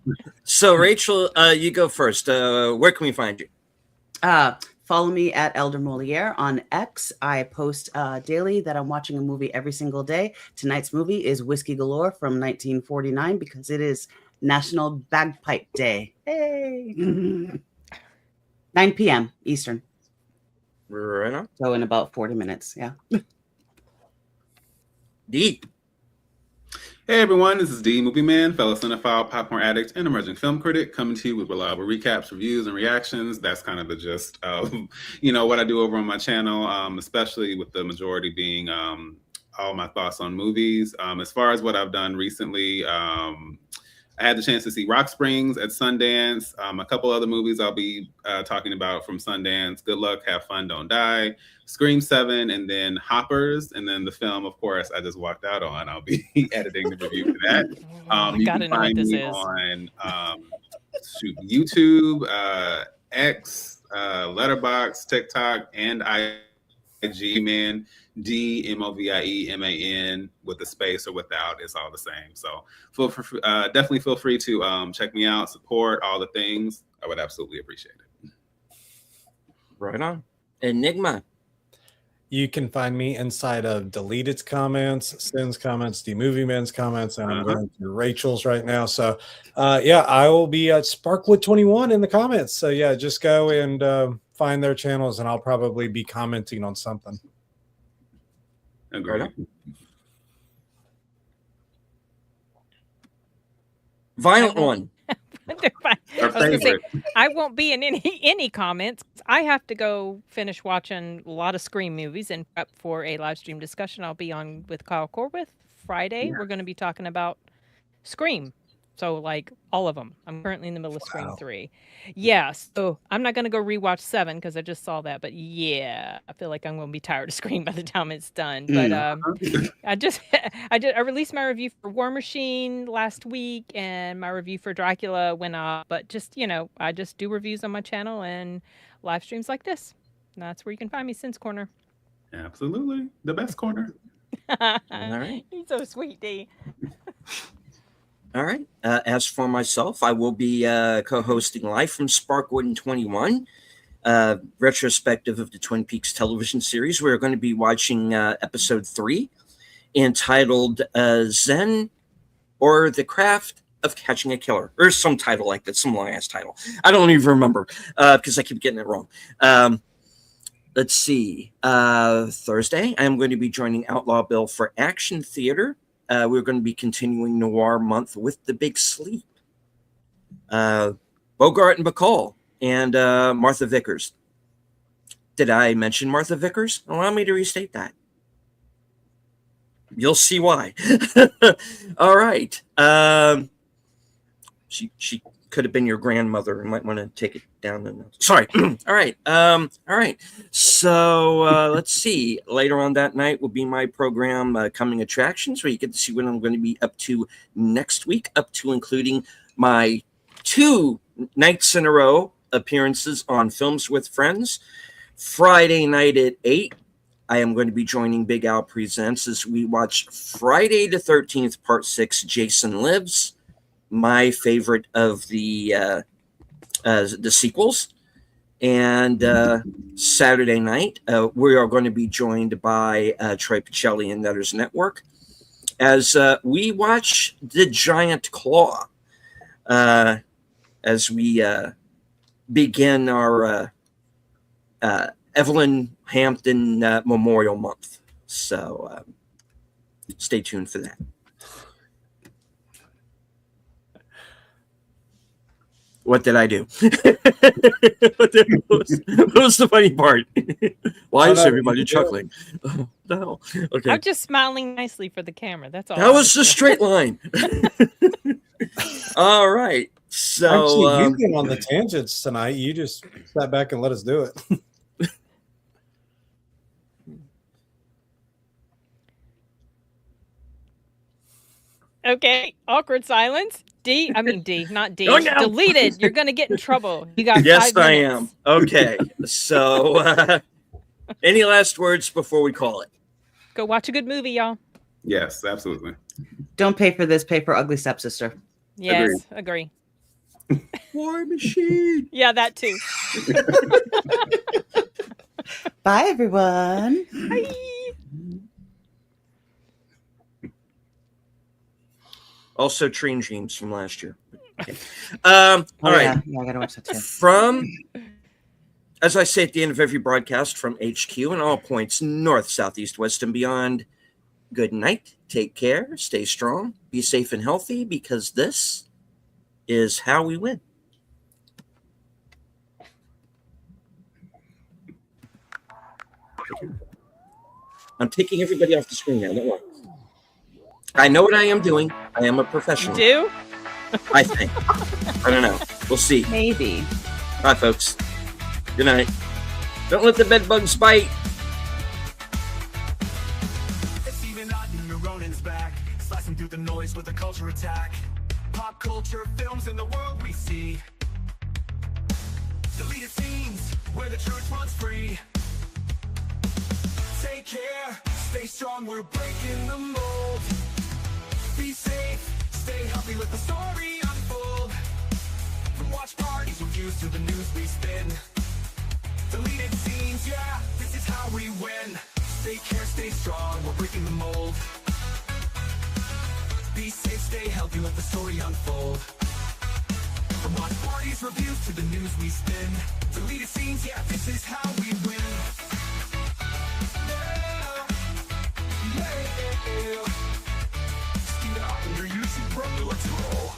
So, Rachel, you go first. Where can we find you? Follow me at Elder Moliere on X. I post daily that I'm watching a movie every single day. Tonight's movie is Whiskey Galore from 1949 because it is National Bagpipe Day. Hey. 9 p.m. Eastern. Right on. So in about 40 minutes. Yeah. D. Hey everyone, this is D, Movie Man, fellow cinephile, popcorn addict, and emerging film critic, coming to you with reliable recaps, reviews, and reactions. That's kind of the gist of, what I do over on my channel, especially with the majority being all my thoughts on movies. As far as what I've done recently, I had the chance to see Rock Springs at Sundance. A couple other movies I'll be talking about from Sundance: Good Luck, Have Fun, Don't Die, Scream 7, and then Hoppers. And then the film, of course, I just walked out on. I'll be editing the review for that. I You gotta can know what find this me is. on YouTube, X, Letterboxd, TikTok, and IG, man. DMOVIEMAN with the space or without, it's all the same. So definitely feel free to check me out, support all the things. I would absolutely appreciate it. Right on. Enigma. You can find me inside of Deleted's comments, Sin's comments, the Movie Man's comments, and I'm going through Rachel's right now. So, I will be at Sparkwood21 in the comments. So, yeah, just go and find their channels, and I'll probably be commenting on something. Agreed. Right on. Violent one. I was gonna say, I won't be in any comments. I have to go finish watching a lot of Scream movies and prep for a live stream discussion I'll be on with Kyle Corwith Friday. Yeah. We're going to be talking about Scream. So, like, all of them. I'm currently in the middle of Scream 3. Yeah, so I'm not going to go rewatch 7 because I just saw that. But, yeah, I feel like I'm going to be tired of Scream by the time it's done. But I released my review for War Machine last week, and my review for Dracula went up. But just, I just do reviews on my channel and live streams like this. And that's where you can find me, Sin's Corner. Absolutely. The best corner. All right. You're so sweet, D. All right. As for myself, I will be co-hosting live from Sparkwood 21, retrospective of the Twin Peaks television series. We're going to be watching episode 3, entitled Zen or the Craft of Catching a Killer, or some title like that, some long-ass title. I don't even remember because I keep getting it wrong. Let's see. Thursday, I'm going to be joining Outlaw Bill for Action Theater. We're going to be continuing Noir Month with The Big Sleep. Bogart and Bacall and Martha Vickers. Did I mention Martha Vickers? Allow me to restate that. You'll see why. All right. She could have been your grandmother. You might want to take it down. Sorry. All right. All right. So let's see. Later on that night will be my program, Coming Attractions, where you get to see what I'm going to be up to next week, up to including my 2 nights in a row appearances on Films with Friends. Friday night at 8, I am going to be joining Big Al Presents as we watch Friday the 13th, Part 6, Jason Lives, my favorite of the sequels. And Saturday night, we are going to be joined by Troy Pacelli and Nutters Network as we watch The Giant Claw as we begin our Evelyn Hampton Memorial Month. So stay tuned for that. What did I do? what was the funny part? Why is everybody chuckling? No. Okay. I'm just smiling nicely for the camera. That's all. That was a straight line. All right. So actually, you've been on the tangents tonight. You just sat back and let us do it. Okay. Awkward silence. D, not D. Oh, no. Deleted. You're going to get in trouble. You got 5 minutes. Yes, I am. Okay. So, any last words before we call it? Go watch a good movie, y'all. Yes, absolutely. Don't pay for this. Pay for Ugly Stepsister. Yes, agree. War Machine. Yeah, that too. Bye, everyone. Bye. Also, Train Dreams from last year. Okay. All right. Yeah, I gotta watch that too. As I say at the end of every broadcast from HQ and all points north, south, east, west, and beyond, good night, take care, stay strong, be safe and healthy, because this is how we win. I'm taking everybody off the screen now. Don't worry. I know what I am doing. I am a professional. You do? I think. I don't know. We'll see. Maybe. Bye, folks. Good night. Don't let the bed bugs bite. It's even not new Ronin's back, slicing through the noise with a culture attack. Pop culture films in the world we see. Deleted scenes where the truth runs free. Take care, stay strong, we're breaking the mold. Be safe, stay healthy, let the story unfold. From watch parties, reviews to the news we spin. Deleted scenes, yeah, this is how we win. Take care, stay strong, we're breaking the mold. Be safe, stay healthy, let the story unfold. From watch parties, reviews to the news we spin. Deleted scenes, yeah, this is how we win. Yeah. Steven Oppenheimer, YouTube, bro, let's roll.